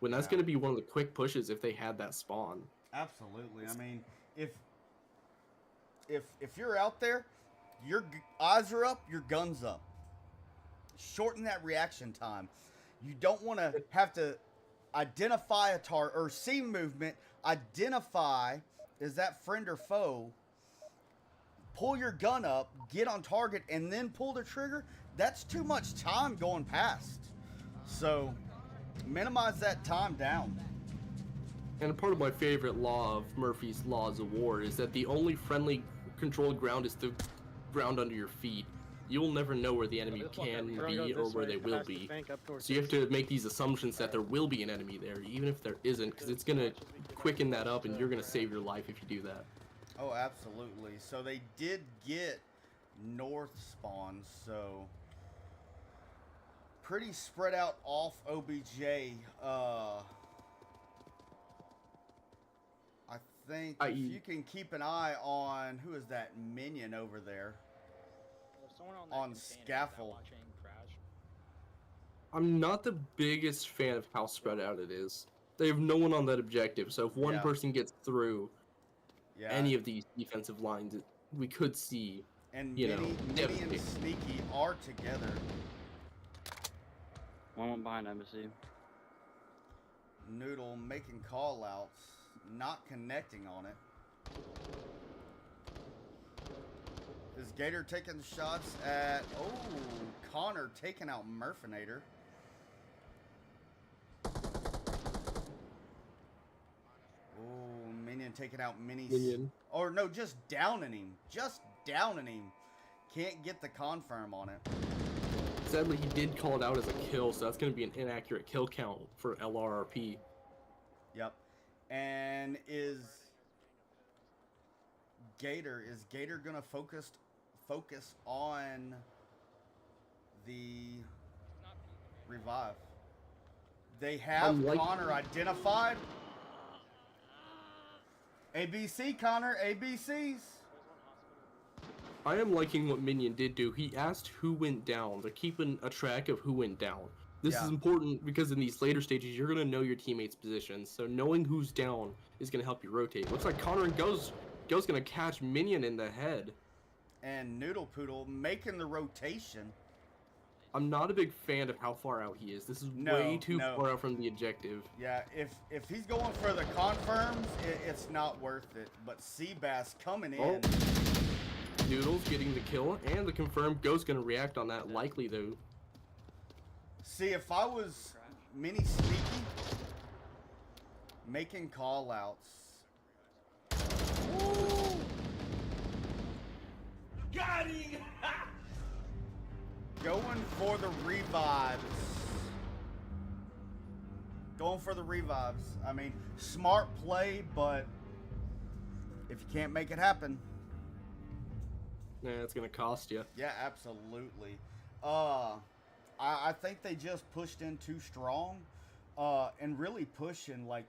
when that's going to be one of the quick pushes if they had that spawn. Absolutely. I mean, if you're out there, your eyes are up, your gun's up. Shorten that reaction time. You don't want to have to identify a target or see movement, identify is that friend or foe, pull your gun up, get on target, and then pull the trigger. That's too much time going past. So minimize that time down. And part of my favorite law of Murphy's Laws of War is that the only friendly controlled ground is the ground under your feet. You'll never know where the enemy can be or where they will be. So you have to make these assumptions that there will be an enemy there, even if there isn't, because it's going to quicken that up and you're going to save your life if you do that. Oh, absolutely. So they did get north spawns, so pretty spread out off OBJ. I think if you can keep an eye on, who is that minion over there? On scaffold. I'm not the biggest fan of how spread out it is. They have no one on that objective, so if one person gets through any of these defensive lines, we could see, and Mini and Sneaky are together. One behind embassy. Noodle making call outs, not connecting on it. Is Gator taking the shots at... Oh, Connor taking out Murfinator. Oh, Minion taking out Minion. Or no, just downing him. Just downing him. Can't get the confirm on it. Sadly, he did call it out as a kill, so that's going to be an inaccurate kill count for L.R.R.P. Yep. And is Gator going to focus on the revive? They have Connor identified. ABC, Connor, ABCs. I am liking what Minion did do. He asked who went down. They're keeping a track of who went down. This is important because in these later stages, you're going to know your teammates' positions. So knowing who's down is going to help you rotate. Looks like Connor and Go's going to catch Minion in the head. And Noodle Poodle making the rotation. I'm not a big fan of how far out he is. This is way too far out from the objective. Yeah, if he's going for the confirms, it's not worth it. But Seabass coming in. Noodles getting the kill and the confirm. Go's going to react on that likely, though. See, if I was Mini Sneaky, making call-outs. Got him! Going for the revives. Going for the revives. I mean, smart play, but if you can't make it happen. Yeah, it's going to cost you. Yeah, absolutely. I think they just pushed in too strong, and really pushing, like,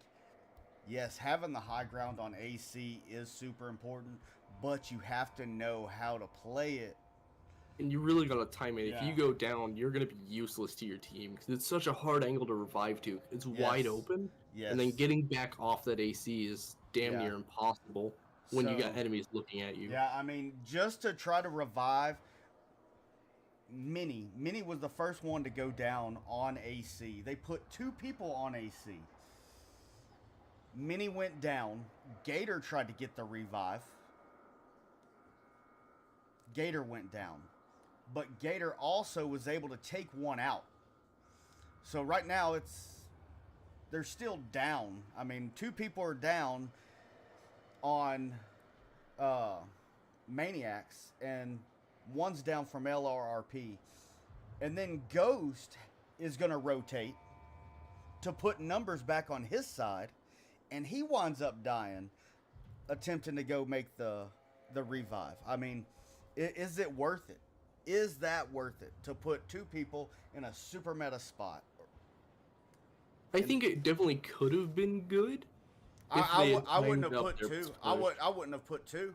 yes, having the high ground on AC is super important, but you have to know how to play it. And you really got to time it. If you go down, you're going to be useless to your team because it's such a hard angle to revive to. It's wide open, and then getting back off that AC is damn near impossible when you got enemies looking at you. Yeah, I mean, just to try to revive... Mini was the first one to go down on AC. They put 2 people on AC. Mini went down. Gator tried to get the revive. Gator went down. But Gator also was able to take one out. So right now they're still down. I mean, 2 people are down on Maniacs, and one's down from L.R.R.P. And then Ghost is going to rotate to put numbers back on his side. And he winds up dying, attempting to go make the revive. I mean, is it worth it? Is that worth it to put 2 people in a super meta spot? I think it definitely could have been good. I wouldn't have put 2. I wouldn't have put 2.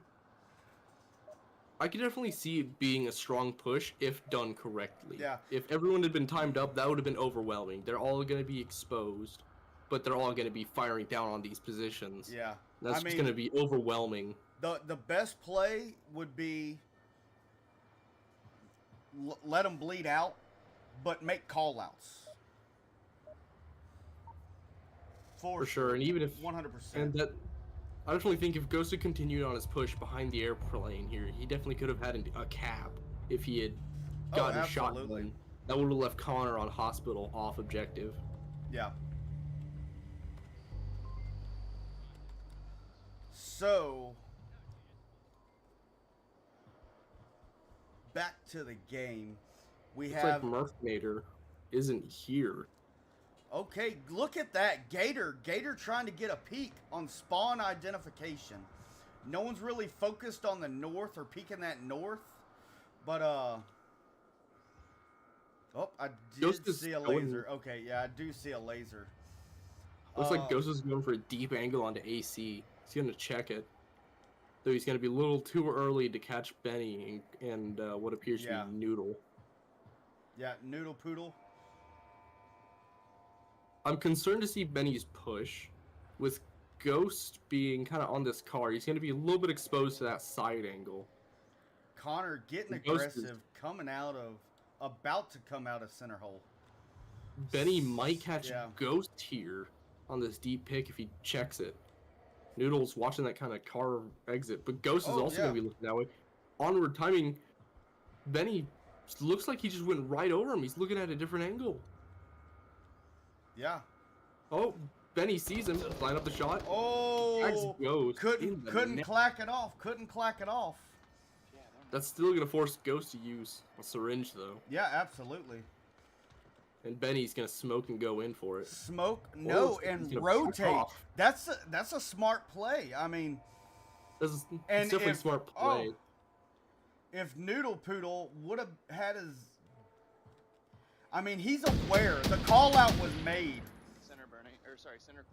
I could definitely see it being a strong push if done correctly. Yeah. If everyone had been timed up, that would have been overwhelming. They're all going to be exposed, but they're all going to be firing down on these positions. Yeah. That's just going to be overwhelming. The best play would be let them bleed out, but make call outs. For sure, and even if 100%. and that, I definitely think if Ghost had continued on his push behind the airplane here, he definitely could have had a cap if he had gotten a shotgun. That would have left Connor on hospital off objective. Yeah. So, back to the game. We Looks have. like Murphinator isn't here. Okay, look at that. Gator trying to get a peek on spawn identification. No one's really focused on the north or peeking that north. But, oh, I did see a laser. Okay, yeah, I do see a laser. Looks like Ghost is going for a deep angle onto AC. He's going to check it. Though he's going to be a little too early to catch Benny and what appears to be Noodle. Yeah, Noodle Poodle. I'm concerned to see Benny's push. With Ghost being kind of on this car, he's going to be a little bit exposed to that side angle. Connor getting aggressive, about to come out of center hole. Benny might catch Ghost here on this deep pick if he checks it. Noodle's watching that kind of car exit, but Ghost is also going to be looking that way. Onward timing, Benny looks like he just went right over him. He's looking at a different angle. Yeah. Oh, Benny sees him, line up the shot. Oh, Ghost couldn't clack it off. Couldn't clack it off. That's still going to force Ghost to use a syringe, though. Yeah, absolutely. And Benny's going to smoke and go in for it. And rotate. That's a smart play. I mean, it's definitely a smart play. If Noodle Poodle would have had his... I mean, he's aware. The call-out was made.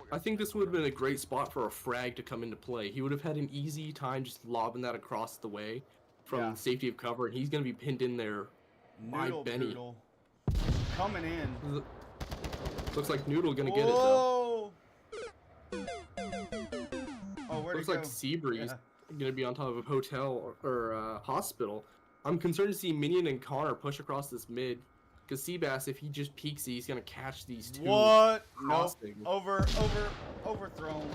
I think this would have been a great spot for a frag to come into play. He would have had an easy time just lobbing that across the way from the safety of cover, and he's going to be pinned in there by Benny. Poodle coming in. Looks like Noodle going to get it, though. Oh, where'd Looks like Seabreeze going to be on top of a hotel or hospital. I'm concerned to see Minion and Connor push across this mid. Because Seabass, if he just peeks, he's going to catch these two. What? Crossing. Nope. Overthrown.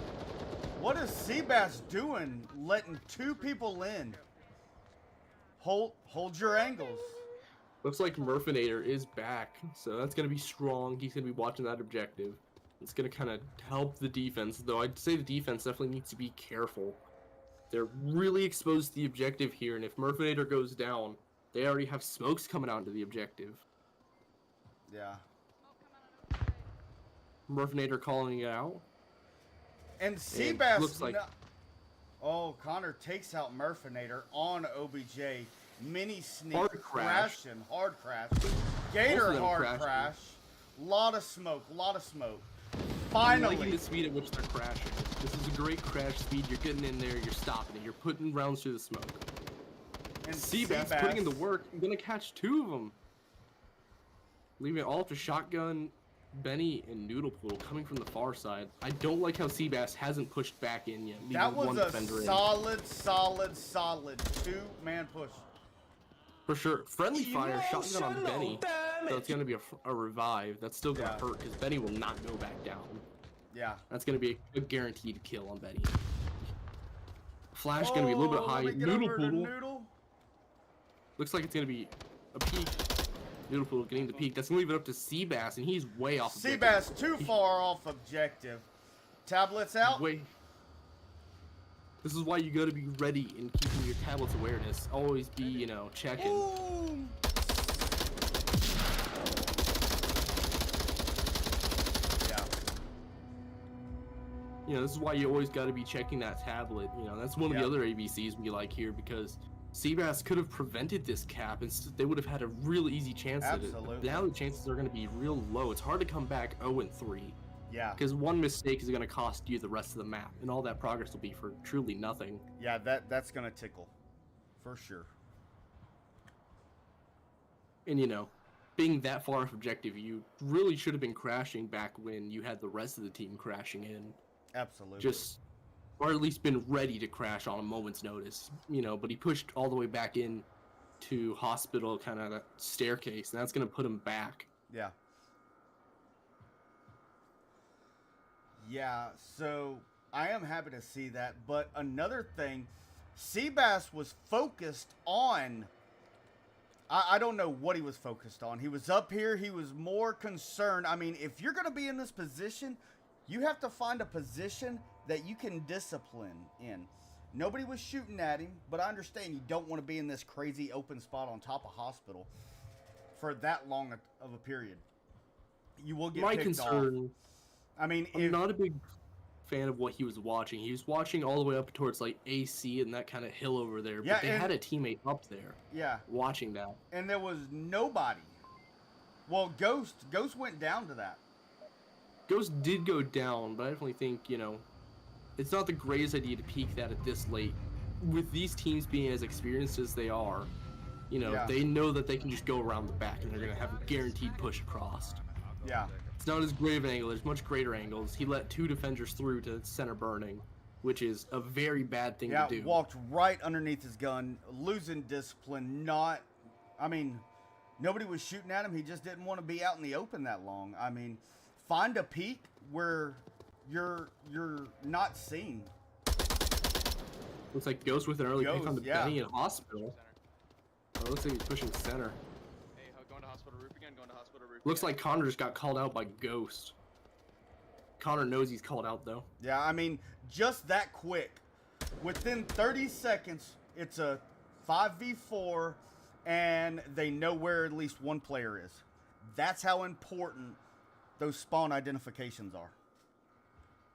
What is Seabass doing letting two people in? Hold your angles. Looks like Murphinator is back, so that's going to be strong. He's going to be watching that objective. It's going to kind of help the defense, though I'd say the defense definitely needs to be careful. They're really exposed to the objective here, and if Murphinator goes down, they already have smokes coming out into the objective. Yeah. Murphinator calling it out. And Seabass looks like... Connor takes out Murphinator on OBJ. Mini sneak. Hard crash. Hard crash. Gator hard crash. Lot of smoke. Finally. I'm liking the speed at which they're crashing. This is a great crash speed. You're getting in there. You're stopping it. You're putting rounds through the smoke. And Seabass putting in the work. I'm going to catch two of them. Leaving it all to shotgun, Benny, and Noodle Poodle coming from the far side. I don't like how Seabass hasn't pushed back in yet. That was a solid two-man push. For sure. Friendly fire, shotgun on Benny. So it's going to be a revive. That's still going to hurt because Benny will not go back down. Yeah. That's going to be a guaranteed kill on Benny. Flash going to be a little bit high. Noodle Poodle. Looks like it's going to be a peek. Noodle Poodle getting the peak. That's going to leave it up to Seabass, and he's way off objective. Seabass too far off objective. Tablets out. This is why you got to be ready in keeping your tablet's awareness. Always be, checking. Ooh. Yeah. This is why you always got to be checking that tablet. That's one of the other ABCs we like here because Seabass could have prevented this cap and they would have had a real easy chance at it. But now the chances are going to be real low. It's hard to come back 0-3. Yeah. Because one mistake is going to cost you the rest of the map, and all that progress will be for truly nothing. Yeah, that's going to tickle. For sure. And, being that far off objective, you really should have been crashing back when you had the rest of the team crashing in. Absolutely. Or at least been ready to crash on a moment's notice, but he pushed all the way back in to hospital kind of staircase, and that's going to put him back. Yeah. Yeah, so I am happy to see that. But another thing, Seabass was focused on... I don't know what he was focused on. He was up here. He was more concerned. I mean, if you're going to be in this position, you have to find a position that you can discipline in. Nobody was shooting at him, but I understand you don't want to be in this crazy open spot on top of hospital for that long of a period. You will get picked off. I mean, I'm not a big fan of what he was watching. He was watching all the way up towards like AC and that kind of hill over there. Yeah, but they had a teammate up there. Yeah. Watching that. And there was nobody. Well, Ghost went down to that. Ghost did go down, but I definitely think, you know, it's not the greatest idea to peek that at this late. With these teams being as experienced as they are, you know, they know that they can just go around the back and they're going to have a guaranteed push across. Yeah. It's not as great of an angle. There's much greater angles. He let 2 defenders through to center burning, which is a very bad thing to do. Yeah, walked right underneath his gun, losing discipline, I mean, nobody was shooting at him. He just didn't want to be out in the open that long. I mean, find a peak where you're not seen. Looks like Ghost with an early pick on the Benny in hospital. Oh, looks like he's pushing center. Hey, going to hospital roof again, going to hospital roof. Looks like Connor just got called out by Ghost. Connor knows he's called out, though. Yeah, I mean, just that quick. Within 30 seconds, it's a 5v4, and they know where at least one player is. That's how important those spawn identifications are.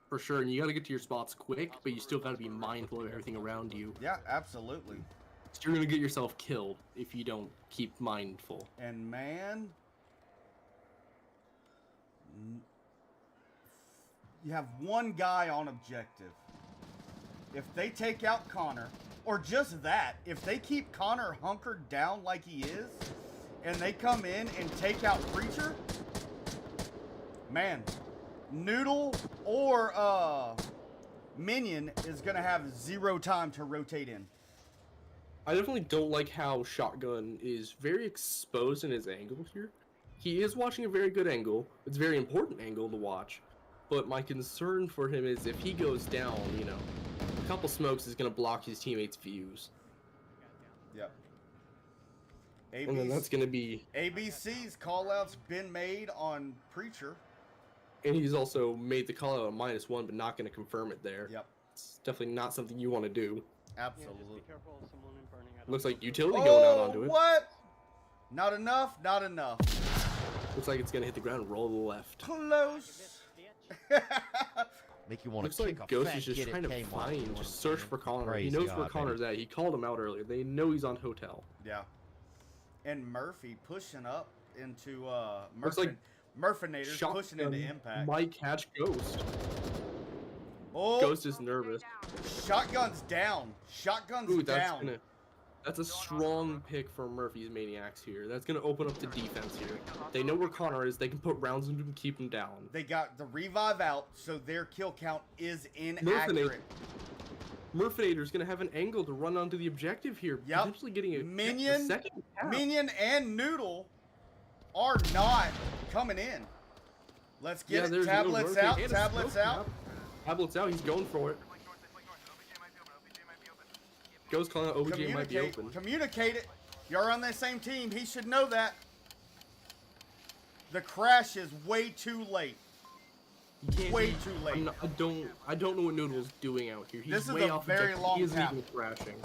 For sure, and you got to get to your spots quick, but you still got to be mindful of everything around you. Yeah, absolutely. So you're going to get yourself killed if you don't keep mindful. And man, you have one guy on objective. If they take out Connor, or just that, if they keep Connor hunkered down like he is, and they come in and take out Preacher, man, Noodle or Minion is going to have 0 time to rotate in. I definitely don't like how Shotgun is very exposed in his angle here. He is watching a very good angle. It's a very important angle to watch. But my concern for him is if he goes down, you know, a couple smokes is going to block his teammates' views. Yep. And then that's going to be... ABC's call-out's been made on Preacher. And he's also made the call-out on -1, but not going to confirm it there. Yep. It's definitely not something you want to do. Absolutely. Yeah, just be careful of someone burning out. Looks like utility going out onto it. What? Not enough, not enough. Looks like it's going to hit the ground and roll to the left. Close. Make you want Looks to kick like a Ghost fat is just kid trying at to Kmart. find, just search for Connor. He Crazy knows where guy, Connor's at. He called him out earlier. They know he's on hotel. Yeah. And Murphy pushing up into Looks like Murfinators Shotgun pushing into Impact. might catch Ghost. Oh, Ghost is nervous. Shotgun's down. Shotgun's Ooh, down. that's a strong pick for Murphy's Maniacs here. That's gonna open up the defense here. They know where Connor is. They can put rounds into him and keep him down. They got the revive out, so their kill count is inaccurate. Murfinator's gonna have an angle to run onto the objective here. Yep. Potentially getting a Minion, second tap. Minion and Noodle are not coming in. Let's get it. there's Tablets no out. rotate and a Tablets smoke out. tap. Tablets out. He's going for it. Ghost calling out OBJ might be open. Communicate it. You're on the same team. He should know that. The crash is way too late. Way too late. I don't know what Noodle's doing out here. He's This is way a off very objective. long He isn't tap. even crashing.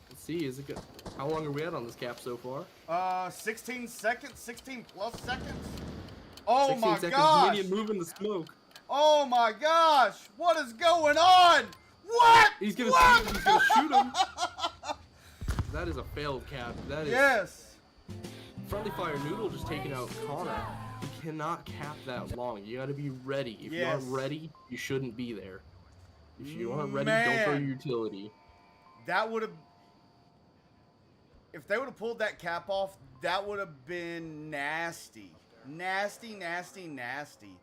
Let's see, is it good? How long are we at on this cap so far? 16 seconds, 16 plus seconds. Oh 16 my seconds, gosh. Minion moving the smoke. Oh my gosh. What is going on? What? He's gonna What? see him, he's gonna shoot him. That is a failed cap. That is Yes. friendly fire. Noodle just taking out Connor. You cannot cap that long. You gotta be ready. If you aren't Yes. ready, you shouldn't be there. If you aren't ready, don't throw your utility. That would have... If they would have pulled that cap off, that would have been nasty. Nasty, nasty, nasty.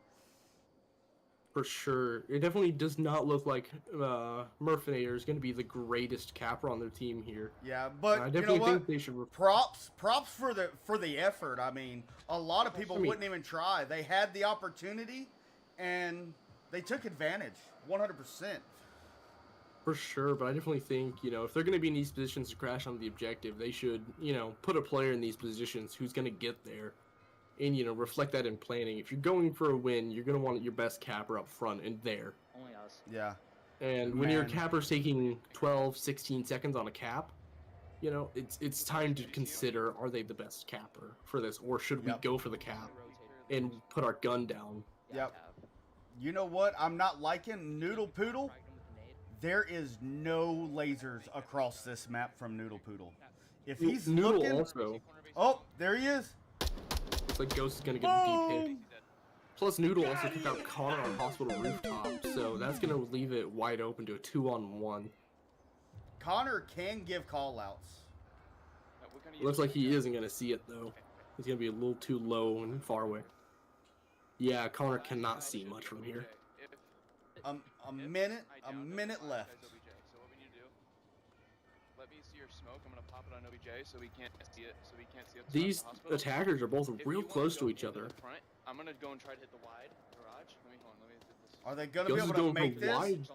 For sure. It definitely does not look like Murfinator is going to be the greatest capper on their team here. Yeah, but I you definitely know think what? they should. Props for the effort. I mean, a lot of people wouldn't even try. They had the opportunity, and they took advantage. 100%. For sure, but I definitely think, if they're going to be in these positions to crash on the objective, they should, put a player in these positions who's going to get there and, reflect that in planning. If you're going for a win, you're going to want your best capper up front and there. Only us. Yeah. And when your capper's taking 12, 16 seconds on a cap, it's time to consider, are they the best capper for this, or should we go for the cap and put our gun down? Yep. You know what? I'm not liking Noodle Poodle. There is no lasers across this map from Noodle Poodle. If he's Noodle looking... also. Oh, there he is. Looks like Ghost is going to get a deep hit. Plus, Noodle also took out Connor on hospital rooftop, so that's going to leave it wide open to a 2-on-1. Connor can give call-outs. Looks like he isn't going to see it, though. He's going to be a little too low and far away. Yeah, Connor cannot see much from here. A minute left. So what we need to do, let me see your smoke. I'm going to pop it on OBJ so we can't see it. These attackers are both real close to each other. I'm going to go and try to hit the wide garage. Let me do this. Are they going to be able to make this? Wide.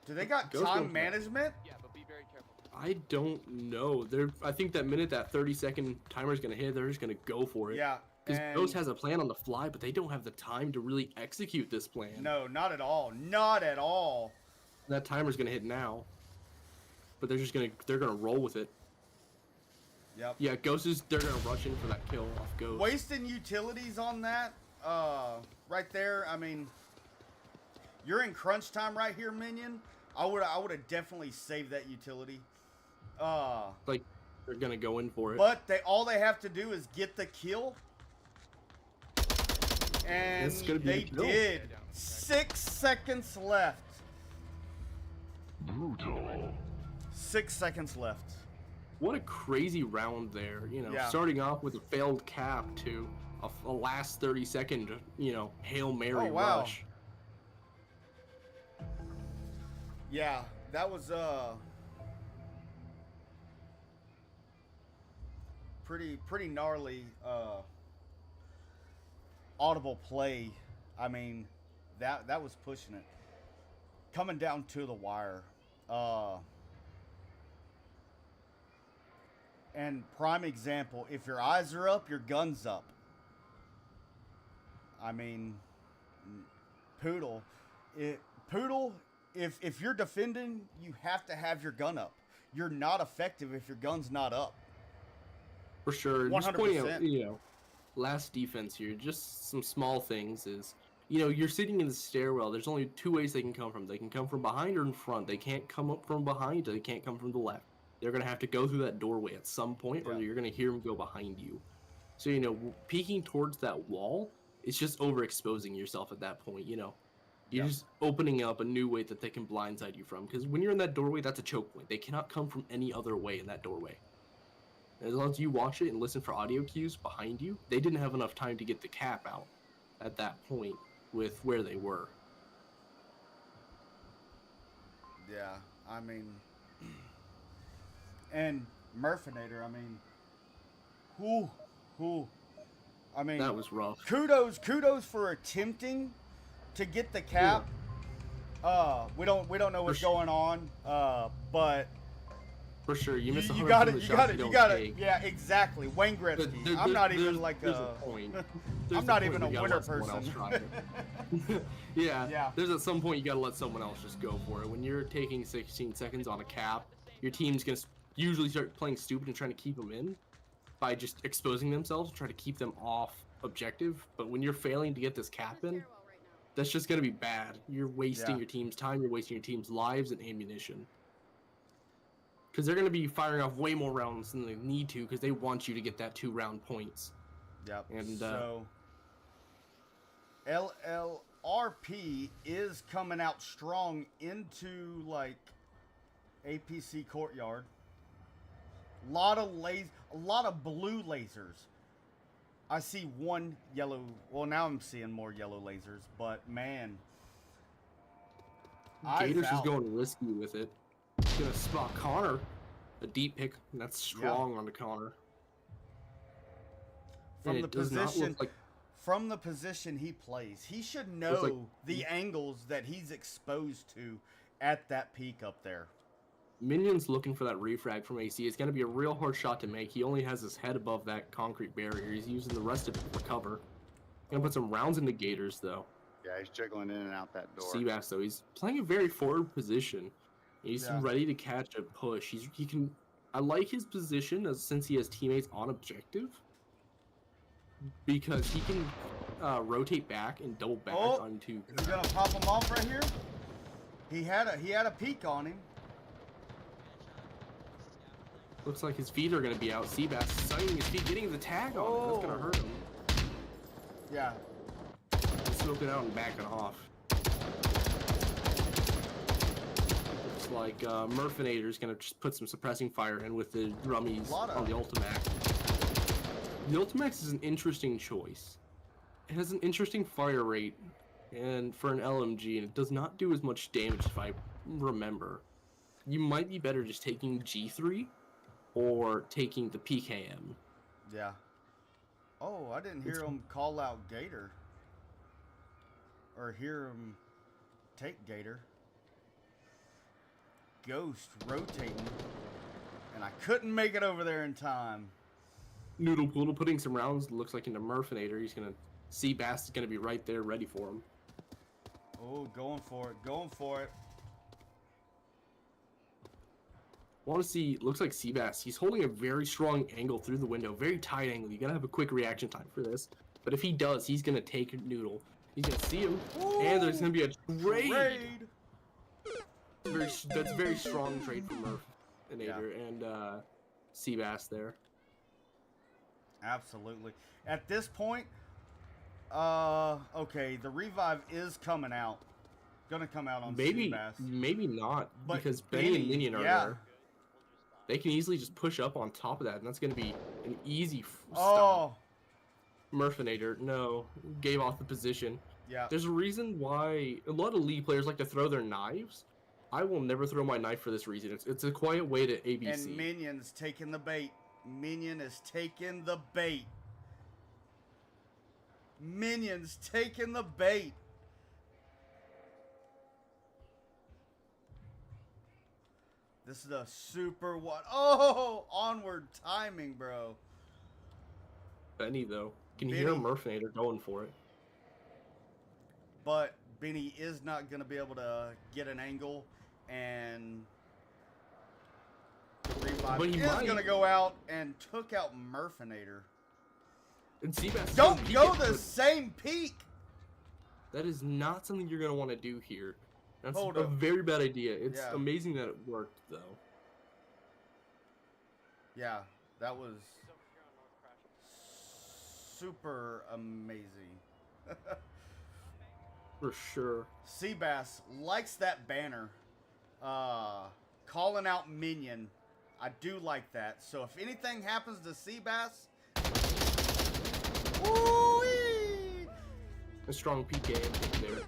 Do they got Ghost time management? Yeah, but be very careful. I don't know. I think that 30-second timer is going to hit, they're just going to go for it. Yeah. Because Ghost has a plan on the fly, but they don't have the time to really execute this plan. No, not at all. Not at all. That timer's gonna hit now, but they're gonna roll with it. Yep. Yeah, they're gonna rush in for that kill off Ghost. Wasting utilities on that, right there. I mean, you're in crunch time right here, Minion. I would have definitely saved that utility. Like they're gonna go in for it. But all they have to do is get the kill. And they did. 6 seconds left. Brutal. 6 seconds left. What a crazy round there. Starting off with a failed cap to a last 30-second, Hail Mary rush. Yeah, that was pretty gnarly audible play. I mean, that was pushing it. Coming down to the wire. And prime example, if your eyes are up, your gun's up. I mean, Poodle, if you're defending, you have to have your gun up. You're not effective if your gun's not up. For sure. 100%. Just pointing out, last defense here, just some small things is, you're sitting in the stairwell. There's only two ways they can come from. They can come from behind or in front. They can't come up from behind. They can't come from the left. They're going to have to go through that doorway at some point, or you're going to hear them go behind you. So, peeking towards that wall, it's just overexposing yourself at that point, You're just opening up a new way that they can blindside you from. Because when you're in that doorway, that's a choke point. They cannot come from any other way in that doorway. As long as you watch it and listen for audio cues behind you, they didn't have enough time to get the cap out at that point with where they were. Yeah, I mean, and Murfinator, I mean, I mean, that was rough. Kudos for attempting to get the cap. Yeah. We don't know what's going on, but for sure, you missed you got it. Yeah, exactly. Wayne Gretzky. I'm not even like a point. I'm not even a winner person. Yeah. There's at some point you gotta let someone else just go for it. When you're taking 16 seconds on a cap, your team's gonna usually start playing stupid and trying to keep them in by just exposing themselves and try to keep them off objective. But when you're failing to get this cap in, that's just gonna be bad. You're wasting your team's time. You're wasting your team's lives and ammunition. Because they're going to be firing off way more rounds than they need to, because they want you to get that 2-round points. Yep. And so L.R.R.P is coming out strong into like APC courtyard. A lot of blue lasers. I see one yellow. Well, now I'm seeing more yellow lasers, but man, Eyes Gator's just out. going risky with it. He's gonna spot Connor. A deep pick, and that's strong on the Connor. From And the it does not position, look like from the position he plays, he should know like- the angles that he's exposed to at that peak up there. Minion's looking for that refrag from AC. It's gonna be a real hard shot to make. He only has his head above that concrete barrier. He's using the rest of it for cover. Gonna put some rounds into Gators though. Yeah, he's jiggling in and out that door. Seabass though, he's playing a very forward position. He's Yeah. ready to catch a push. He can. I like his position since he has teammates on objective, because he can rotate back and double back Oh, onto. He's gonna pop him off right here. He had a peek on him. Looks like his feet are gonna be out. Seabass sunning his feet, getting the tag on him. That's gonna hurt him. Yeah. Smoking out and backing off. Looks like Murfinator's gonna just put some suppressing fire in with the Rummies on the Ultimax. The Ultimax is an interesting choice. It has an interesting fire rate, and for an LMG, and it does not do as much damage if I remember. You might be better just taking G3 or taking the PKM. Yeah. Oh, I didn't hear him call out Gator. Or hear him take Gator. Ghost rotating. And I couldn't make it over there in time. Noodle Poodle putting some rounds, looks like, into Murfinator. He's gonna see Bass is gonna be right there ready for him. Oh, going for it, going for it. Want to see, looks like Seabass. He's holding a very strong angle through the window, very tight angle. You gotta have a quick reaction time for this. But if he does, he's gonna take Noodle. He's gonna see him, and there's gonna be a trade. That's very strong trade for Murfinator and Seabass there. Absolutely. At this point, okay, the revive is coming out. Gonna come out on Seabass. Maybe not, But because Benny and Minion are yeah. there. They can easily just push up on top of that, and that's going to be an easy stop. Oh, Murfinator, no, gave off the position. yeah. There's a reason why a lot of League players like to throw their knives. I will never throw my knife for this reason. It's a quiet way to ABC. And Minion's taking the bait. Minion is taking the bait. Minion's taking the bait. This is a super what? Oh, onward timing, bro. Benny, though, can you hear Benny. Murfinator going for it? But Benny is not going to be able to get an angle, and the revive But he is might. going to go out and took out Murfinator. And Seabass Don't peek go it, the but same peak. that is not something you're going to want to do here. That's Hold a up. very bad idea. It's Yeah. amazing that it worked, though. Yeah, that was super amazing. For sure. Seabass likes that banner. Calling out Minion. I do like that. So if anything happens to Seabass, woo-wee! A strong PK there.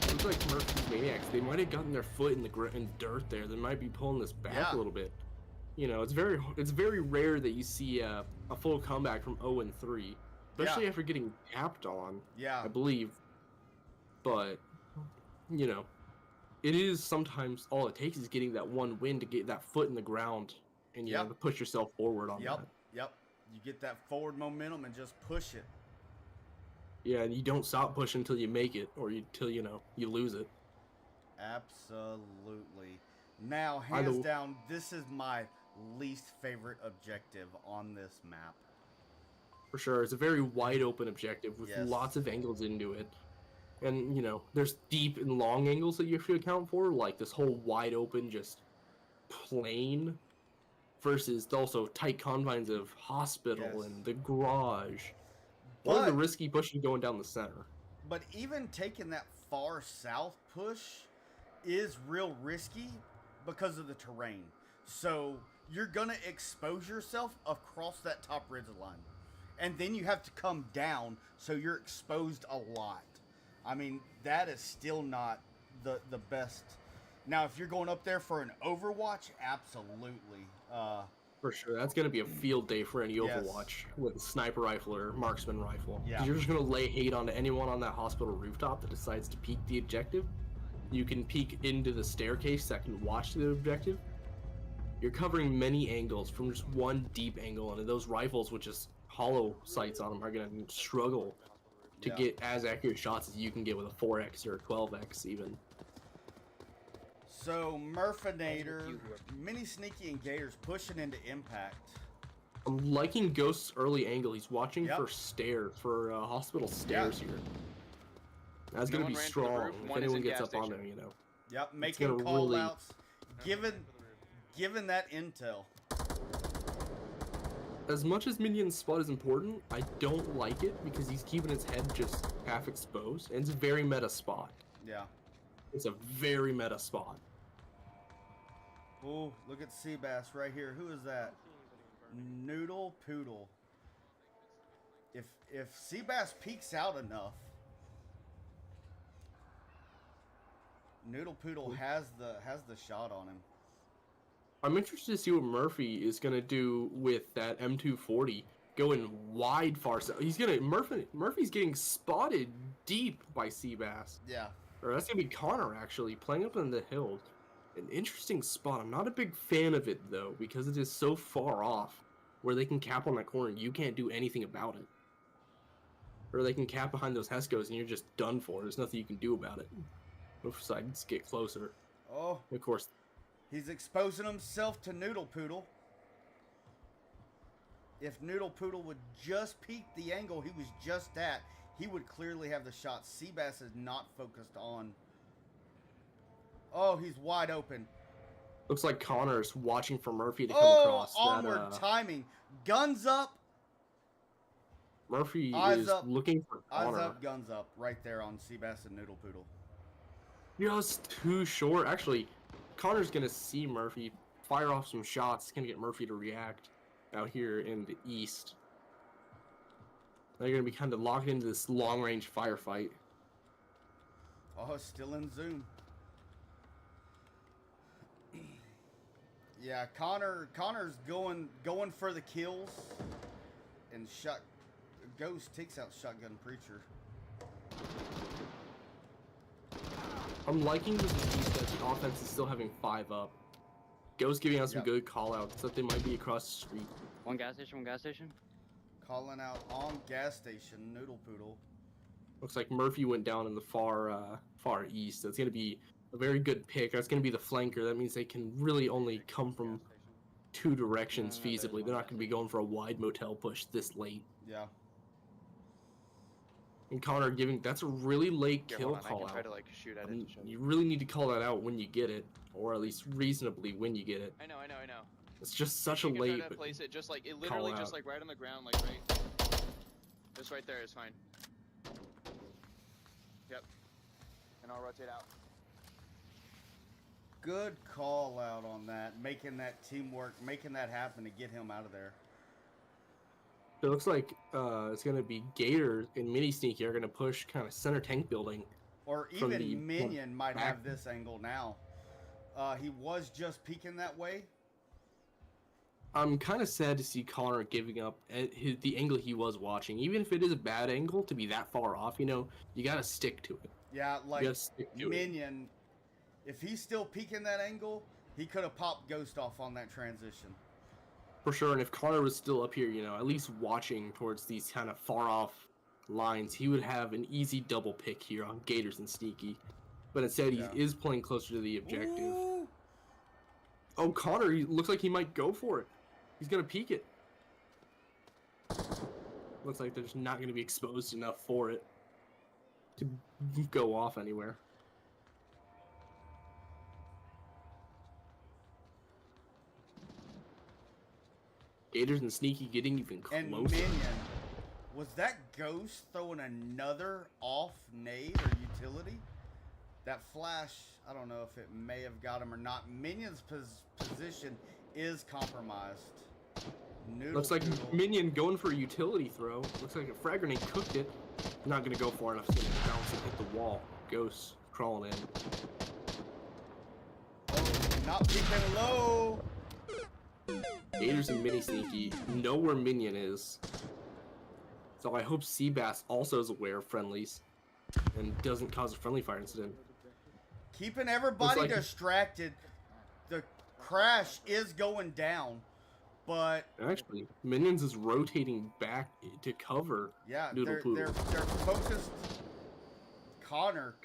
Looks like Murphy's Maniacs. They might have gotten their foot in the dirt there. They might be pulling this back Yeah. a little bit. You know, it's very rare that you see a full comeback from 0-3, especially Yeah. after getting tapped on. Yeah. I believe. But you know, it is sometimes all it takes is getting that one win to get that foot in the ground and you know, to push yourself forward on that. Yep. You get that forward momentum and just push it. Yeah, and you don't stop pushing until you make it, or until you lose it. Absolutely. Now, I know- hands down, this is my least favorite objective on this map. For sure, it's a very wide open objective with Yes. lots of angles into it. And, there's deep and long angles that you have to account for, like this whole wide open, just plain, versus also tight confines of hospital Yes. and the garage. Or the But- risky pushing going down the center. But even taking that far south push is real risky because of the terrain. So you're going to expose yourself across that top ridge line. And then you have to come down, so you're exposed a lot. I mean, that is still not the best. Now, if you're going up there for an Overwatch, absolutely. For sure, that's going to be a field day for any Yes. Overwatch with a sniper rifle or marksman rifle. 'Cause Yeah. you're just going to lay hate onto anyone on that hospital rooftop that decides to peek the objective. You can peek into the staircase that can watch the objective. You're covering many angles from just one deep angle, and those rifles with just hollow sights on them are going to struggle to Yeah. get as accurate shots as you can get with a 4x or a 12x even. So, Murfinator, Mini Sneaky, and Gators pushing into Impact. I'm liking Ghost's early angle. He's watching Yep. for hospital stairs here. That's No going to one be ran to the strong roof, if one is anyone in gets gas up on station. him, you know. Yep, making gonna call really- outs. Given that intel. As much as Minion's spot is important, I don't like it because he's keeping his head just half exposed, and it's a very meta spot. Yeah. It's a very meta spot. Oh, look at Seabass right here. Who is that? Noodle Poodle. If Seabass peeks out enough, Noodle Poodle has the shot on him. I'm interested to see what Murphy is gonna do with that M240 going wide far south. Murphy's getting spotted deep by Seabass. Yeah. Or that's gonna be Connor actually playing up in the hills. An interesting spot. I'm not a big fan of it though because it is so far off where they can cap on that corner and you can't do anything about it. Or they can cap behind those Hescos and you're just done for. There's nothing you can do about it. Both sides get closer. Oh, Of course, he's exposing himself to Noodle Poodle. If Noodle Poodle would just peek the angle he was just at, he would clearly have the shot. Seabass is not focused on. Oh, he's wide open. looks like Connor's watching for Murphy to come Oh, across. onward timing. Guns up. Murphy Eyes is up. looking for Eyes Connor. up, guns up. Right there on Seabass and Noodle Poodle. Just too short. Actually, Connor's gonna see Murphy fire off some shots. It's gonna get Murphy to react out here in the east. They're gonna be kind of locked into this long-range firefight. Oh, still in zoom. Yeah, Connor's going for the kills, and Ghost takes out Shotgun Preacher. I'm liking the that the offense is still having 5 up. Ghost giving out some Yep. good call-outs that they might be across the street. One gas station. Calling out on gas station, Noodle Poodle. Looks like Murphy went down in the far east. That's gonna be a very good pick. That's gonna be the flanker. That means they can really only come from 2 directions feasibly. They're not gonna be going for a wide motel push this late. Yeah. And Connor that's a really late Here, kill hold on, I call can try out. to like shoot at it. to show You really need to call that out when you get it, or at least reasonably when you get it. I know. It's just such a You can late. try to place it just like it call literally just out. like right on the ground, like right. Just right there is fine. Yep. And I'll rotate out. Good call out on that, making that teamwork, making that happen to get him out of there. It looks like it's gonna be Gator and Mini Sneaky are gonna push kind of center tank building. Or From even the Minion might back. have this angle now. He was just peeking that way. I'm kind of sad to see Connor giving up the angle he was watching. Even if it is a bad angle to be that far off, you gotta stick to it. Yeah, You like gotta stick to it. Minion, if he's still peeking that angle, he could have popped Ghost off on that transition. For sure, and if Connor was still up here, at least watching towards these kind of far off lines, he would have an easy double pick here on Gators and Sneaky. But instead, Yeah. he is playing closer to the objective. Ooh. Oh, Connor, he looks like he might go for it. He's gonna peek it. Looks like they're just not gonna be exposed enough for it to go off anywhere. Gators and Sneaky getting even closer. And Minion, was that Ghost throwing another off nade or utility? That flash, I don't know if it may have got him or not. Minion's position is compromised. Noodle Looks like Poodle. Minion going for a utility throw. Looks like a frag grenade cooked it. Not gonna go far enough. It's gonna bounce and hit the wall. Ghost crawling in. Oh, not peeking low. Gators and Mini Sneaky know where Minion is. So I hope Seabass also is aware of friendlies and doesn't cause a friendly fire incident. Keeping everybody Looks like- distracted. The crash is going down, but Actually, Minions is rotating back to cover yeah, Noodle Poodle. they're focused. Connor.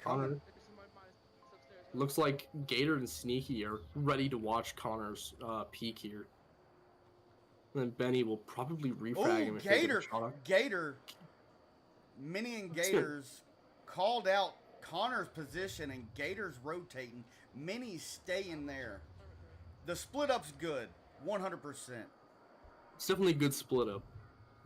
Looks like Gator and Sneaky are ready to watch Connor's peak here. And then Benny will probably refrag him Oh, if they get a Gator. shot on. Gator. Minnie and Gators called out Connor's position, and Gator's rotating. Minnie's staying there. The split up's good, 100%. It's definitely a good split up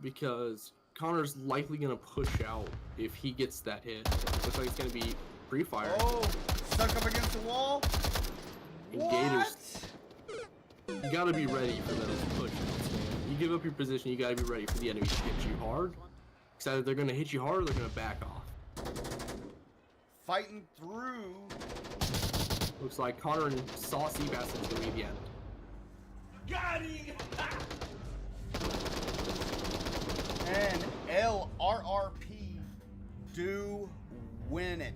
because Connor's likely gonna push out if he gets that hit. Looks like it's gonna be free fire. Oh, stuck up against the wall. And What? Gators, you gotta be ready for those pushes, man. You give up your position, you gotta be ready for the enemy to hit you hard. Because either they're gonna hit you hard or they're gonna back off. Fighting through. Looks like Connor and Saw Seabass is gonna be the end. Got him! And L.R.R.P. do win it.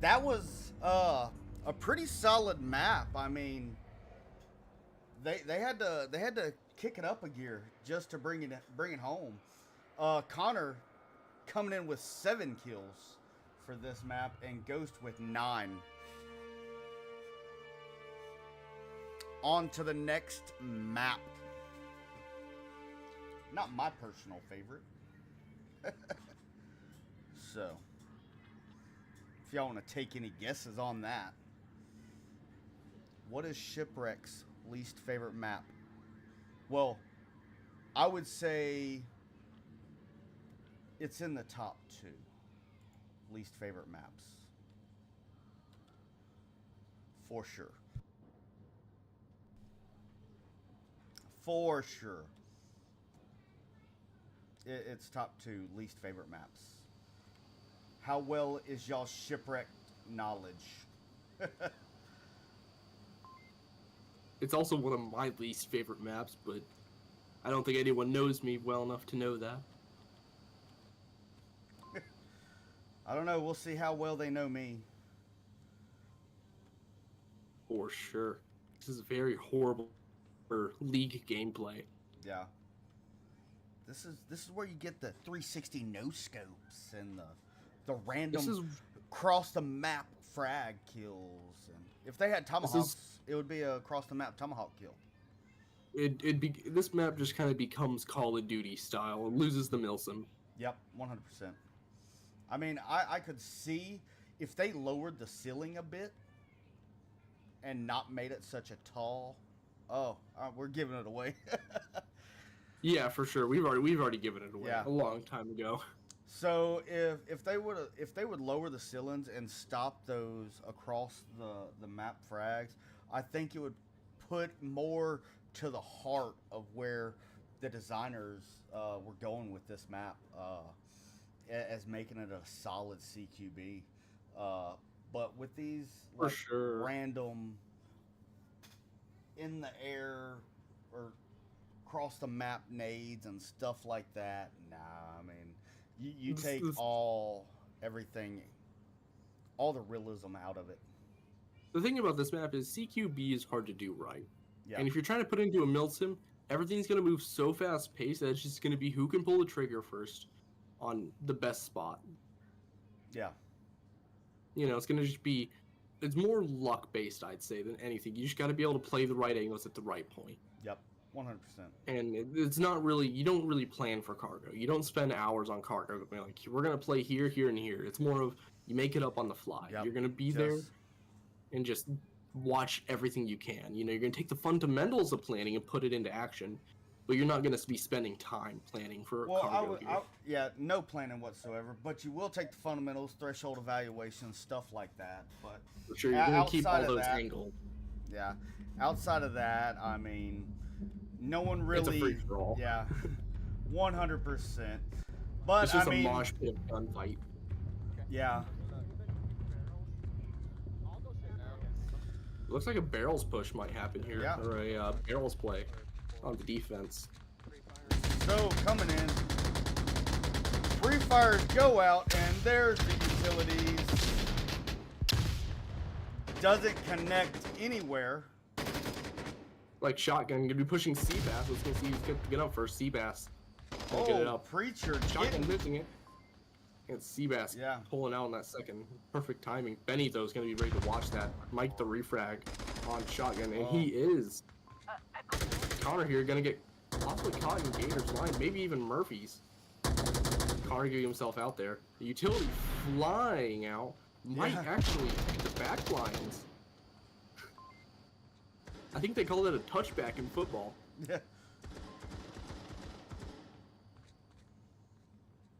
That was a pretty solid map. I mean, they had to kick it up a gear just to bring it home. Connor coming in with 7 kills for this map, and Ghost with 9. On to the next map. Not my personal favorite. So, if y'all want to take any guesses on that. What is Shipwrecked's least favorite map? Well, I would say it's in the top 2 least favorite maps. For sure. For sure. It's top 2 least favorite maps. How well is y'all Shipwrecked knowledge? It's also one of my least favorite maps, but I don't think anyone knows me well enough to know that. I don't know. We'll see how well they know me. For sure. This is very horrible for League gameplay. Yeah. This is where you get the 360 no scopes and the random This is cross the map frag kills. And if they had tomahawks, it would be a cross the map tomahawk kill. This map just kind of becomes Call of Duty style. It loses the milsim. Yep, 100%. I mean, I could see if they lowered the ceiling a bit and not made it such a tall. Oh, we're giving it away. Yeah, for sure. We've already given it away Yeah. a long time ago. So if they would lower the ceilings and stop those across the map frags, I think it would put more to the heart of where the designers were going with this map, as making it a solid CQB. But with these For sure. random in the air or cross the map nades and stuff like that, nah, I mean, you take everything, all the realism out of it. The thing about this map is CQB is hard to do right. Yeah. And if you're trying to put it into a milsim, everything's going to move so fast paced that it's just going to be who can pull the trigger first on the best spot. Yeah. You know, it's going to just be, it's more luck based, I'd say, than anything. You just got to be able to play the right angles at the right point. Yep. 100%. And it's not really, you don't really plan for cargo. You don't spend hours on cargo. Like, we're going to play here, here, and here. It's more of, you make it up on the fly. Yep. You're going to be there and just watch everything you can. You know, you're going to take the fundamentals of planning and put it into action, but you're not going to be spending time planning for cargo here. No planning whatsoever, but you will take the fundamentals, threshold evaluations, stuff like that. But For sure, you're going to keep all outside of those that- angles. yeah, outside of that, I mean, no one really. It's a free-for-all. Yeah, 100%. But It's just I mean, a mosh pit of gunfight. yeah. Looks like a barrels push might happen here, Yeah. or a barrels play on the defense. So coming in, free fires go out, and there's the utilities. Doesn't connect anywhere. Like shotgun, gonna be pushing Seabass. Let's go see who's gonna get up first. Seabass. Gonna get it Oh, up. Preacher Shotgun getting. missing it. And Seabass Yeah. pulling out in that second. Perfect timing. Benny, though, is going to be ready to watch that. Mike the refrag on shotgun, and he is. Connor here going to get possibly caught in Gator's line, maybe even Murphy's. Connor getting himself out there. The utility flying out might Yeah. actually hit the back lines. I think they call it a touchback in football. Yeah.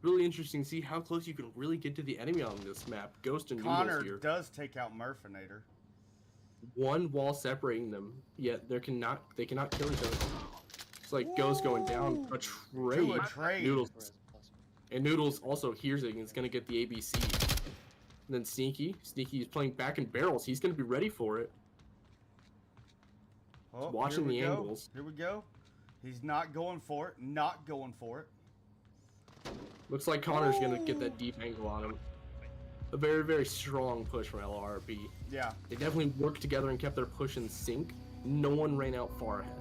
Really interesting to see how close you can really get to the enemy on this map. Ghost and Noodles Connor here. does take out Murfinator. One wall separating them, yet they cannot kill each other. It's like Ghost going down a trade. To a trade. Noodles. And Noodles also hears it and is gonna get the ABC. And then Sneaky is playing back in barrels. He's gonna be ready for it. Oh, watching here we the go. angles. Here we go. He's not going for it. Not going for it. Looks like Connor's gonna get that deep angle on him. A very, very strong push from L.R.R.P. Yeah. They definitely worked together and kept their push in sync. No one ran out far ahead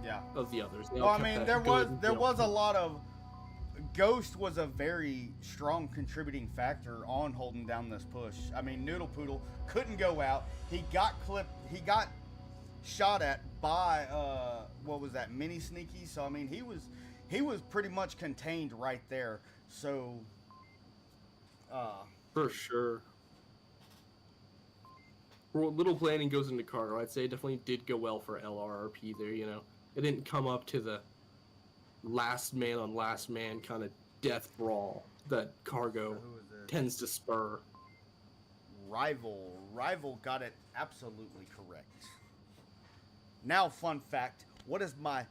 Yeah. of the others. They Well, all I kept mean, that there good, was a lot of. Ghost was a very strong contributing factor on holding down this push. I mean, Noodle Poodle couldn't go out. He got clipped. He got shot at by what was that, Mini Sneaky? So I mean, he was pretty much contained right there. So For sure. Well, little planning goes into Carter. I'd say it definitely did go well for L.R.R.P. there, you know. It didn't come up to the last man on last man kind of death brawl that Cargo who is this? tends to spur. Rival got it absolutely correct. Now, fun fact, what is my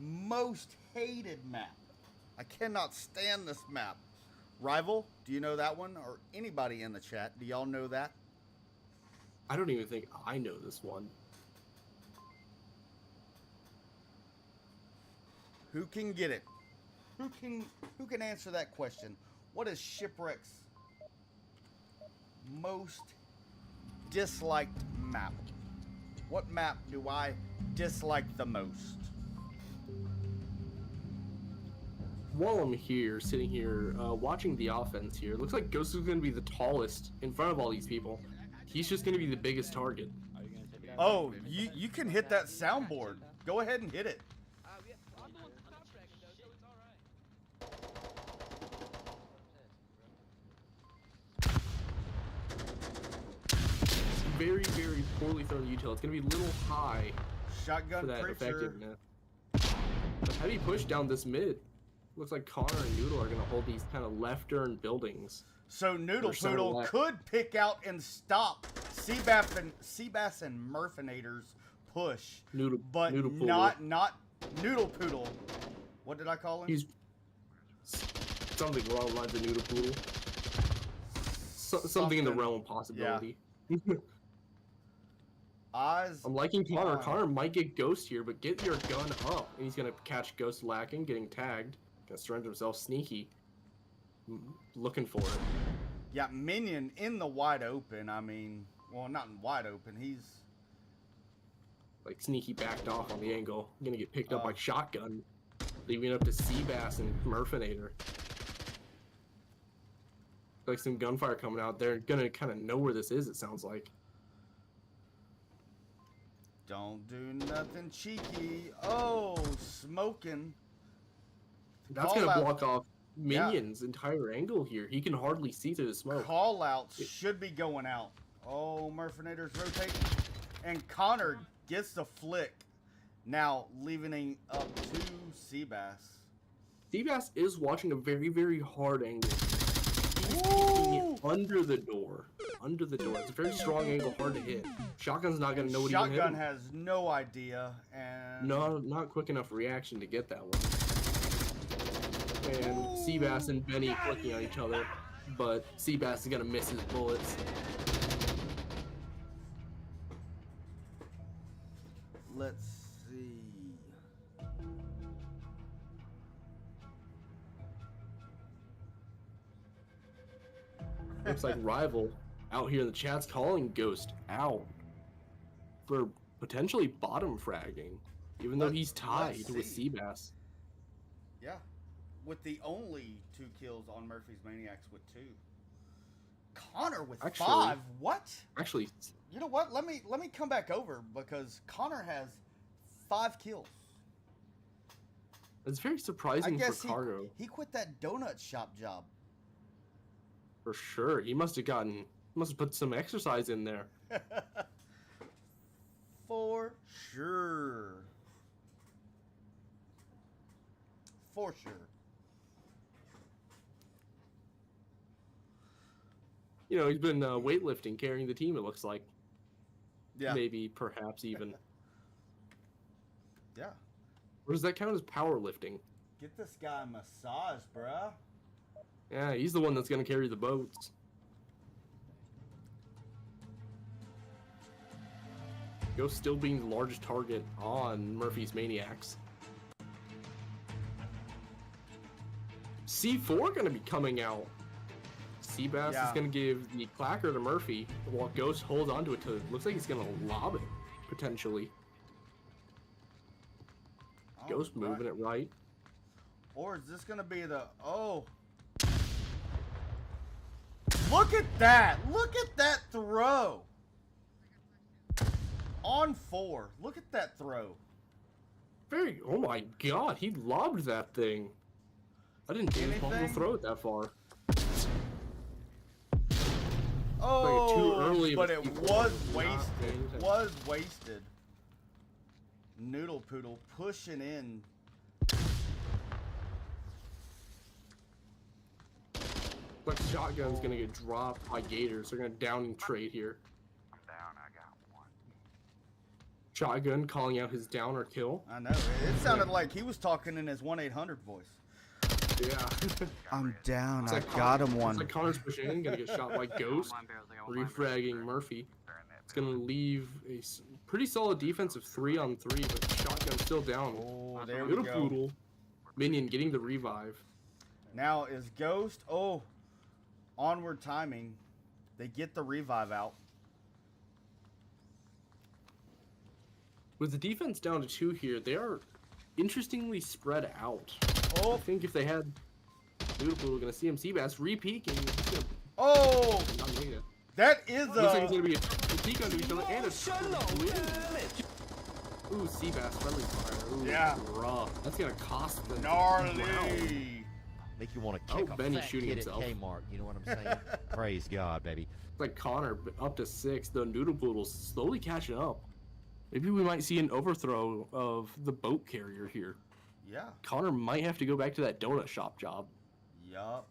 most hated map? I cannot stand this map. Rival, do you know that one? Or anybody in the chat, do y'all know that? I don't even think I know this one. Who can get it? Who can answer that question? What is Shipwreckd's most disliked map? What map do I dislike the most? While I'm here, sitting here, watching the offense here, looks like Ghost is going to be the tallest in front of all these people. He's just going to be the biggest target. Oh, you can hit that soundboard. Go ahead and hit it. I'm the one who's top dragging though, so it's alright. Very, very poorly thrown util. It's going to be a little high for Shotgun that Preacher. effectiveness. A heavy push down this mid. Looks like Connor and Noodle are going to hold these kind of left turn buildings. So Noodle Or center Poodle left. could pick out and stop Seabass and Murfinator's push, Noodle, but Noodle Poodle. not Noodle Poodle. What did I call him? He's something along the lines of Noodle Poodle. Something in the realm of possibility. Eyes. I'm liking Connor. on. Connor might get Ghost here, but get your gun up. And he's going to catch Ghost lacking, getting tagged. Going to surrender himself. Sneaky. Looking for it. Yeah, Minion in the wide open. I mean, well, not in wide open. He's Like, Sneaky backed off on the angle. Going to get picked up by Shotgun. Leaving it up to Seabass and Murfinator. Like some gunfire coming out. They're going to kind of know where this is, it sounds like. don't do nothing cheeky. Oh, smoking. That's Call going to out. block off Minion's entire angle here. He can hardly see through the smoke. Call outs should be going out. Oh, Murfinator's rotating. And Connor gets the flick. Now leaving it up to Seabass. Seabass is watching a very, very hard angle. He's keeping it under the door. Under the door. It's a very strong angle, hard to hit. Shotgun's not going to know what he's going to hit Shotgun him. has no idea. And No, not quick enough reaction to get that one. and Seabass and Benny clicking on each other, but Seabass is gonna miss his bullets. Let's see. Looks like Rival out here in the chat's calling Ghost out for potentially bottom fragging, even though he's tied with see. Seabass. Yeah, with the only 2 kills on Murphy's Maniacs with 2. Connor with Actually- 5. What? Actually, You know what? Let me come back over because Connor has 5 kills. it's very I surprising for guess Cargo. he quit that donut shop job. For sure, he must have put some exercise in there. For sure. For sure. You know, he's been weightlifting, carrying the team. It looks like. Yeah. Maybe, perhaps even. Yeah. Or does that count as powerlifting? Get this guy a massage, bruh. Yeah, he's the one that's gonna carry the boats. Ghost still being the largest target on Murphy's Maniacs. C4 gonna be coming out. Seabass Yeah. is gonna give the clacker to Murphy, while Ghost holds onto it to. Looks like he's gonna lob it, potentially. Ghost moving it right. Or is this gonna be the Look at that! Look at that throw! On 4. Look at that throw. Oh my god, he lobbed that thing. I didn't think he was possible to throw it that far. Oh, too early of but a it sequel. was Not wasted. paying It attention. was wasted. Noodle Poodle pushing in. Like shotgun's gonna get dropped by Gators. They're gonna down and trade here. I'm down, I got one. Shotgun calling out his down or kill. I know. It sounded like he was talking in his 1-800 voice. Yeah. I'm down. It's I like got Connor- him one. It's like Connor's pushing in, gonna get shot by Ghost. Refragging Murphy. It's gonna leave a pretty solid defensive 3-on-3, but Shotgun's still down. Oh, there we Little go. Poodle. Minion getting the revive. Now is Ghost. Oh, Onward timing. They get the revive out. With the defense down to 2 here, they are interestingly spread out. Oh, I think if they had Beautiful, we're gonna see him Seabass re-peeking. He's gonna oh, not make it. that is Looks like it's a gonna be a peek onto each other and a win. Ooh, Seabass friendly fire. Ooh, Yeah. rough. That's gonna cost them. gnarly. Make you want to kick a Benny fat shooting kid himself. at Kmart. You know what I'm saying? Praise God, baby. Like Connor, but up to 6. The Noodle Poodle's slowly catching up. Maybe we might see an overthrow of the boat carrier here. Yeah. Connor might have to go back to that donut shop job. Yup.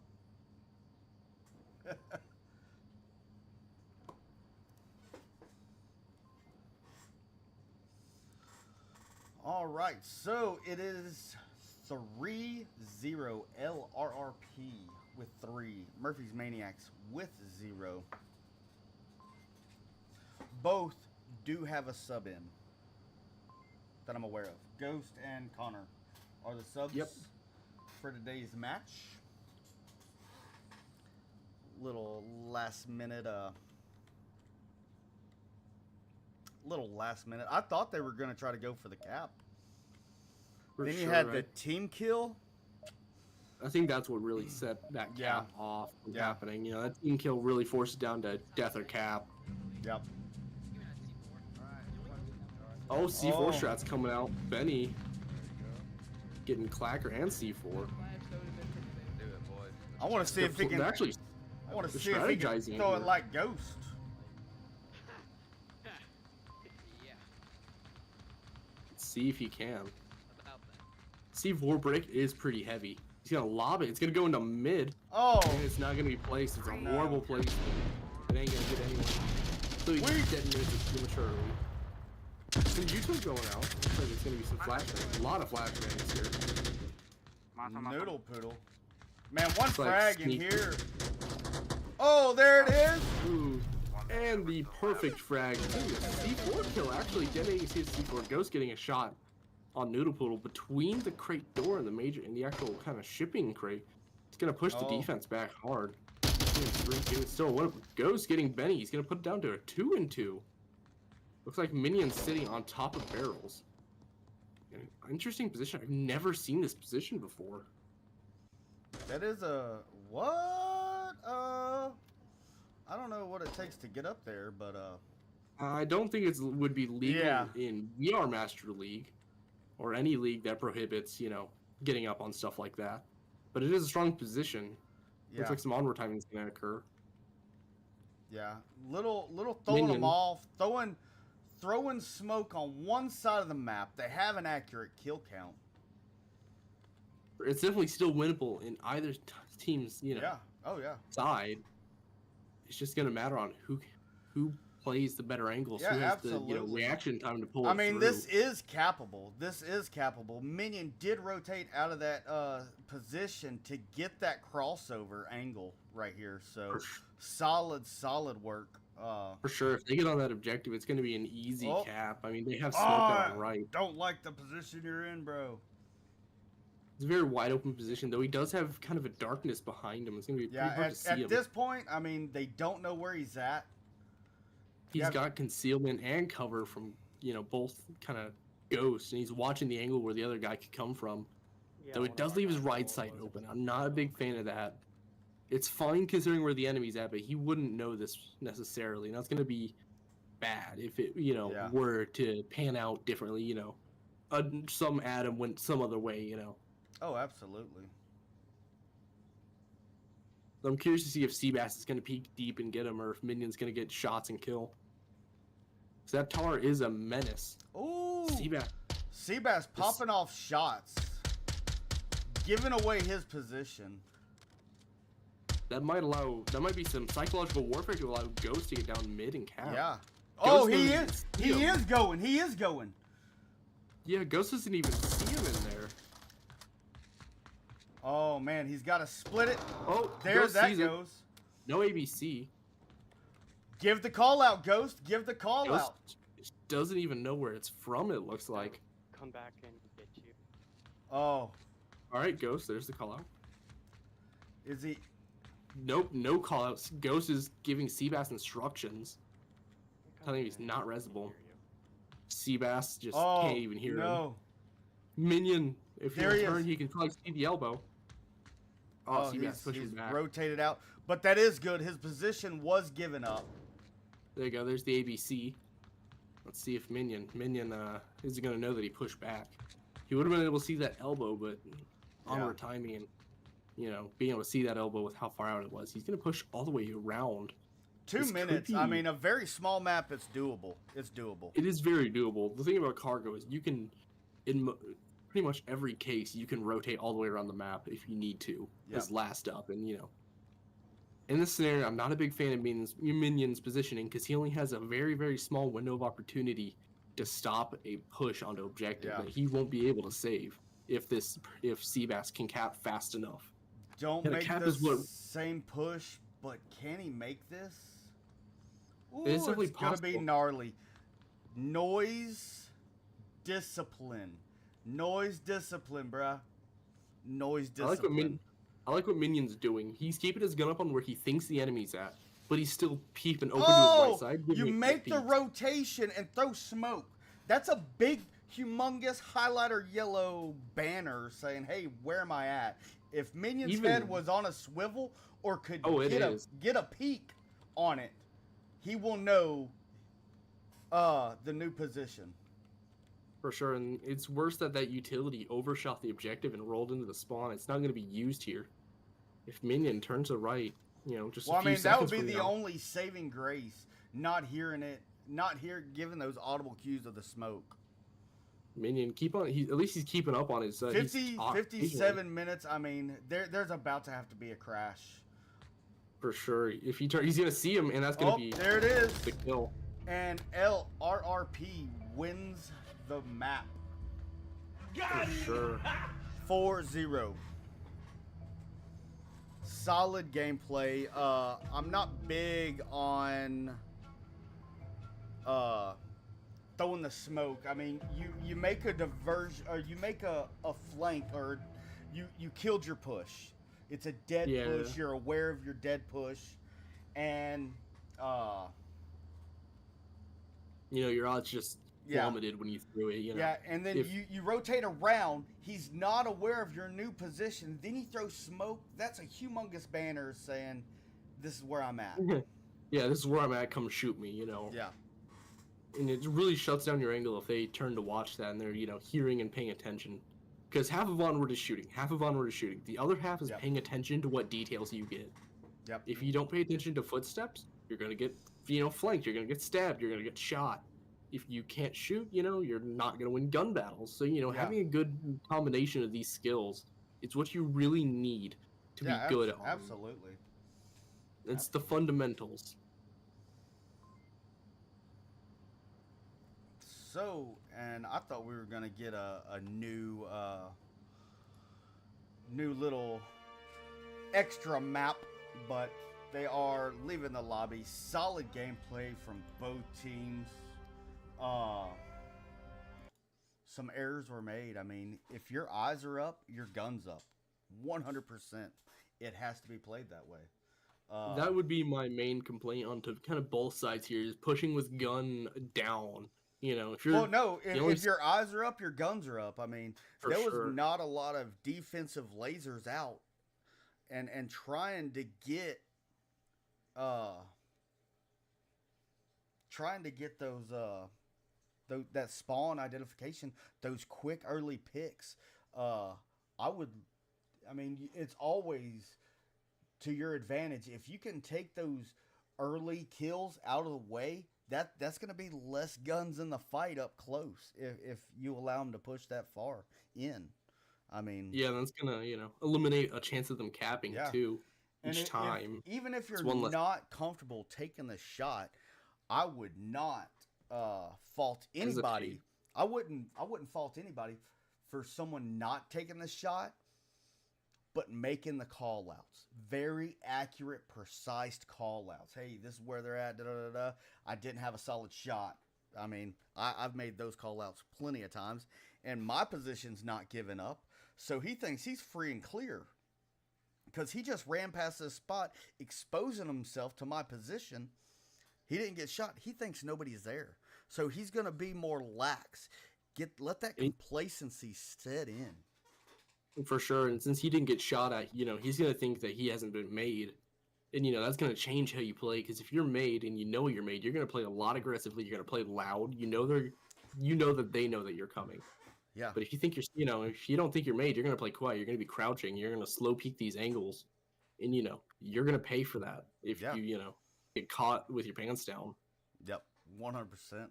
All right, so it is 3-0 L.R.R.P with 3. Murphy's Maniacs with 0. Both do have a sub in that I'm aware of. Ghost and Connor are the subs Yep. for today's match. Little last minute I thought they were going to try to go for the cap. For Then you sure, had the right? team kill. I think that's what really set that Yeah. cap off from Yeah. happening. You know, that team kill really forced it down to death or cap. Yep. Oh, C4 Oh. strats coming out. Benny getting Clacker and C4. I want to see if he can. They're actually, I want to they're see if he can strategizing throw here. it like Ghost. see if he can. C4 brick is pretty heavy. He's gonna lob it. It's gonna go into mid. Oh, And it's not gonna be placed. It's a No. horrible placement. It ain't gonna get anyone. So he Wait. detonates it prematurely. Some YouTube going out. Looks like it's gonna be some flashbangs. A lot of flashbangs here. Noodle poodle. Man, one It's like frag in sneaky. here. Oh, there it is. Ooh. And the perfect frag. C4 kill actually getting C4. Ghost getting a shot on Noodle Poodle between the crate door and the actual kind of shipping crate. It's gonna push the defense back hard. 3-2. Still, what? Ghost getting Benny. He's gonna put it down to a 2-2. Looks like Minion's sitting on top of barrels. An interesting position. I've never seen this position before. That is a what? I don't know what it takes to get up there, but I don't think it would be legal in VR Master League or any league that prohibits, you know, getting up on stuff like that. But it is a strong position. Looks like some onward timing is gonna occur. Yeah, little throwing them off, throwing smoke on one side of the map. They have an accurate kill count. It's definitely still winnable in either team's, you know, side. It's just gonna matter on who plays the better angles, who has the reaction time to pull it through. This is capable. Minion did rotate out of that position to get that crossover angle right here. So solid work. For sure, if they get on that objective, it's going to be an easy cap. I mean, they have smoke out on right. Don't like the position you're in, bro. It's a very wide open position, though he does have kind of a darkness behind him. It's going to be pretty hard to see him. At this point, I mean, they don't know where he's at. He's got concealment and cover from, you know, both kind of ghosts, and he's watching the angle where the other guy could come from. Though it does leave his right side open. I'm not a big fan of that. It's fine considering where the enemy's at, but he wouldn't know this necessarily. And that's going to be bad if it, you know, were to pan out differently, you know. Some Adam went some other way, you know. Oh, absolutely. I'm curious to see if Seabass is going to peek deep and get him, or if Minion's going to get shots and kill. Because that Tar is a menace. Ooh! Seabass popping off shots. Giving away his position. That might be some psychological warfare to allow Ghost to get down mid and cap. Yeah. Ghost he is going. Yeah, Ghost doesn't even see him in there. Oh man, he's got to split it. Oh, there that goes. No ABC. Give the call out, Ghost. Give the call out. Doesn't even know where it's from, it looks like. Come back and get you. Oh. Alright, Ghost, there's the call out. Is he? Nope, no call outs. Ghost is giving Seabass instructions. Telling him he's not resable. Seabass just can't even hear him. Minion, if you return, he can probably see the elbow. Oh, Seabass pushing back. Rotated out. But that is good. His position was given up. There you go. There's the ABC. Let's see if Minion is going to know that he pushed back. He would have been able to see that elbow, but onward timing and, you know, being able to see that elbow with how far out it was. He's going to push all the way around. 2 minutes. I mean, a very small map. It's doable. It's doable. It is very doable. The thing about cargo is you can, in pretty much every case, you can rotate all the way around the map if you need to as last up. And, you know, in this scenario, I'm not a big fan of Minion's positioning because he only has a very, very small window of opportunity to stop a push onto objective that he won't be able to save if Seabass can cap fast enough. Don't make the same push, but can he make this? Ooh, it's gonna be gnarly. Noise discipline, bruh. Noise discipline. I like what Minion's doing. He's keeping his gun up on where he thinks the enemy's at, but he's still peeping over to his right side. You make the rotation and throw smoke. That's a big, humongous highlighter yellow banner saying, "Hey, where am I at?" If Minion's head was on a swivel or could get a peek on it, he will know the new position. For sure, and it's worse that utility overshot the objective and rolled into the spawn. It's not going to be used here. If Minion turns to right, you know, just a few seconds that would be the only saving grace. Not hearing it, giving those audible cues of the smoke. Minion, at least he's keeping up on his 57 minutes. I mean, there's about to have to be a crash. For sure. If he's going to see him, and that's going to be there it is. The kill. And L.R.R.P wins the map. For sure. 4-0. Solid gameplay. I'm not big on throwing the smoke. I mean, you make a diversion, or you make a flank, or you killed your push. It's a dead push. You're aware of your dead push, and your odds just plummeted when you threw it. Yeah, and then you rotate around. He's not aware of your new position. Then he throws smoke. That's a humongous banner saying, "This is where I'm at." Yeah, this is where I'm at. Come shoot me. Yeah. And it really shuts down your angle if they turn to watch that and they're hearing and paying attention. Because half of Onward is shooting. Half of Onward is shooting. The other half is paying attention to what details you get. Yep. If you don't pay attention to footsteps, you're gonna get flanked. You're gonna get stabbed. You're gonna get shot. If you can't shoot, you're not gonna win gun battles. So having a good combination of these skills, it's what you really need to be good at. Absolutely. It's the fundamentals. So, and I thought we were gonna get a new little extra map, but they are leaving the lobby. Solid gameplay from both teams. Some errors were made. I mean, if your eyes are up, your gun's up. 100%. It has to be played that way. That would be my main complaint on to kind of both sides here, is pushing with gun down. If you're if your eyes are up, your guns are up. I mean, there was not a lot of defensive lasers out, and trying to get those that spawn identification, those quick early picks. It's always to your advantage if you can take those early kills out of the way. That's going to be less guns in the fight up close if you allow them to push that far in. I mean, that's going to eliminate a chance of them capping too each time. Even if you're not comfortable taking the shot, I would not fault anybody. I wouldn't fault anybody for someone not taking the shot, but making the call outs. Very accurate, precise call outs. Hey, this is where they're at. Da, da, da, da. I didn't have a solid shot. I mean, I've made those call outs plenty of times, and my position's not giving up. So he thinks he's free and clear because he just ran past this spot, exposing himself to my position. He didn't get shot. He thinks nobody's there. So he's going to be more lax. Let that complacency set in. For sure, and since he didn't get shot at, he's going to think that he hasn't been made. And, that's going to change how you play, because if you're made and you're made, you're going to play a lot aggressively, you're going to play loud, that they know that you're coming. Yeah. But if you think if you don't think you're made, you're going to play quiet, you're going to be crouching, you're going to slow peek these angles, and, you're going to pay for that if you get caught with your pants down. Yep, 100%.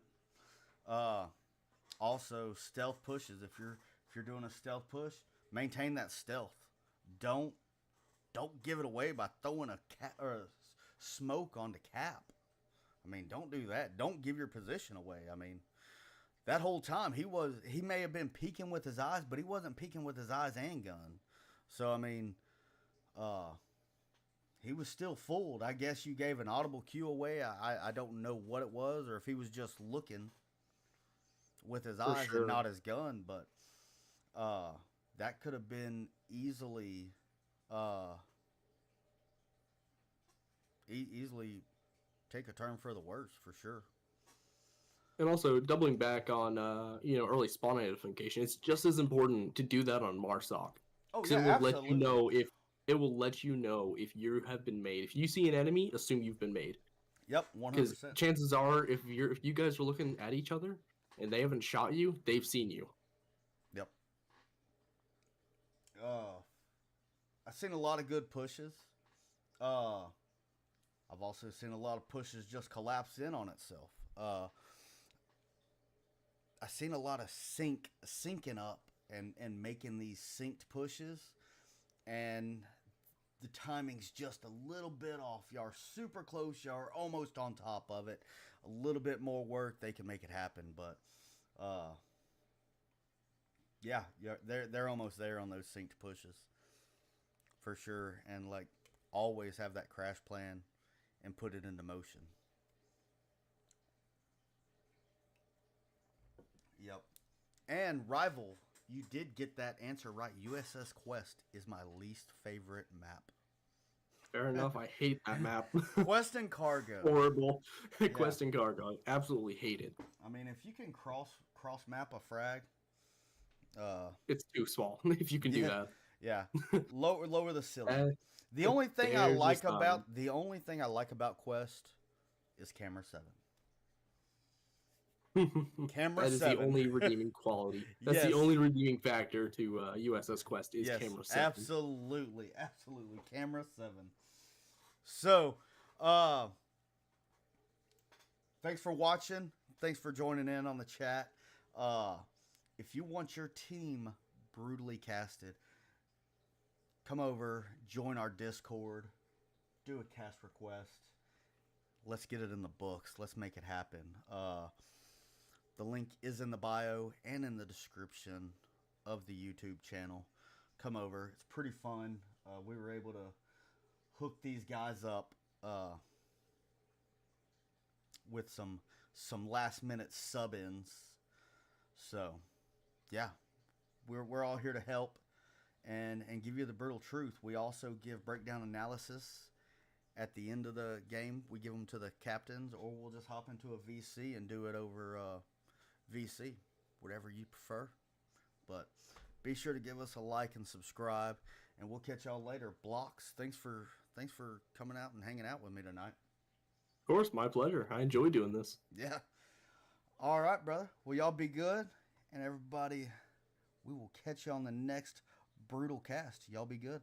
Also, stealth pushes. If you're doing a stealth push, maintain that stealth. Don't give it away by throwing a smoke onto cap. I mean, don't do that. Don't give your position away. I mean, that whole time he may have been peeking with his eyes, but he wasn't peeking with his eyes and gun. So I mean, he was still fooled. I guess you gave an audible cue away. I don't know what it was, or if he was just looking with his eyes and not his gun, but that could have been easily take a turn for the worse, for sure. And also, doubling back on early spawn identification, it's just as important to do that on Marsoc. Oh yeah, absolutely. It will let you know if you have been made. If you see an enemy, assume you've been made. Yep, 100%. Because chances are, if you guys are looking at each other and they haven't shot you, they've seen you. Yep. I've seen a lot of good pushes. I've also seen a lot of pushes just collapse in on itself. I've seen a lot of syncing up and making these synced pushes, and the timing's just a little bit off. Y'all are super close. Y'all are almost on top of it. A little bit more work, they can make it happen. But Yeah, they're almost there on those synced pushes, for sure, and like always have that crash plan and put it into motion. Yep. And Rival, you did get that answer right. USS Quest is my least favorite map. Fair enough. I hate that map. Quest and Cargo. Horrible. Quest and Cargo. I absolutely hate it. I mean, if you can cross map a frag, It's too small if you can do that. yeah, lower the ceiling. The only thing I there's like the sign. about Quest is camera 7. Camera That is 7. the only redeeming quality. That's Yes. the only redeeming factor to USS Quest is Yes, camera 7. absolutely, camera 7. So, thanks for watching. Thanks for joining in on the chat. If you want your team brutally casted, come over, join our Discord, do a cast request. Let's get it in the books. Let's make it happen. The link is in the bio and in the description of the YouTube channel. Come over. It's pretty fun. We were able to hook these guys up with some last minute sub-ins. So, yeah, we're all here to help and give you the brutal truth. We also give breakdown analysis at the end of the game. We give them to the captains, or we'll just hop into a VC and do it over VC, whatever you prefer. But be sure to give us a like and subscribe, and we'll catch y'all later. Blox, thanks for coming out and hanging out with me tonight. Of course, my pleasure. I enjoy doing this. Yeah. All right, brother. Well, y'all be good, and everybody, we will catch you on the next brutal cast. Y'all be good.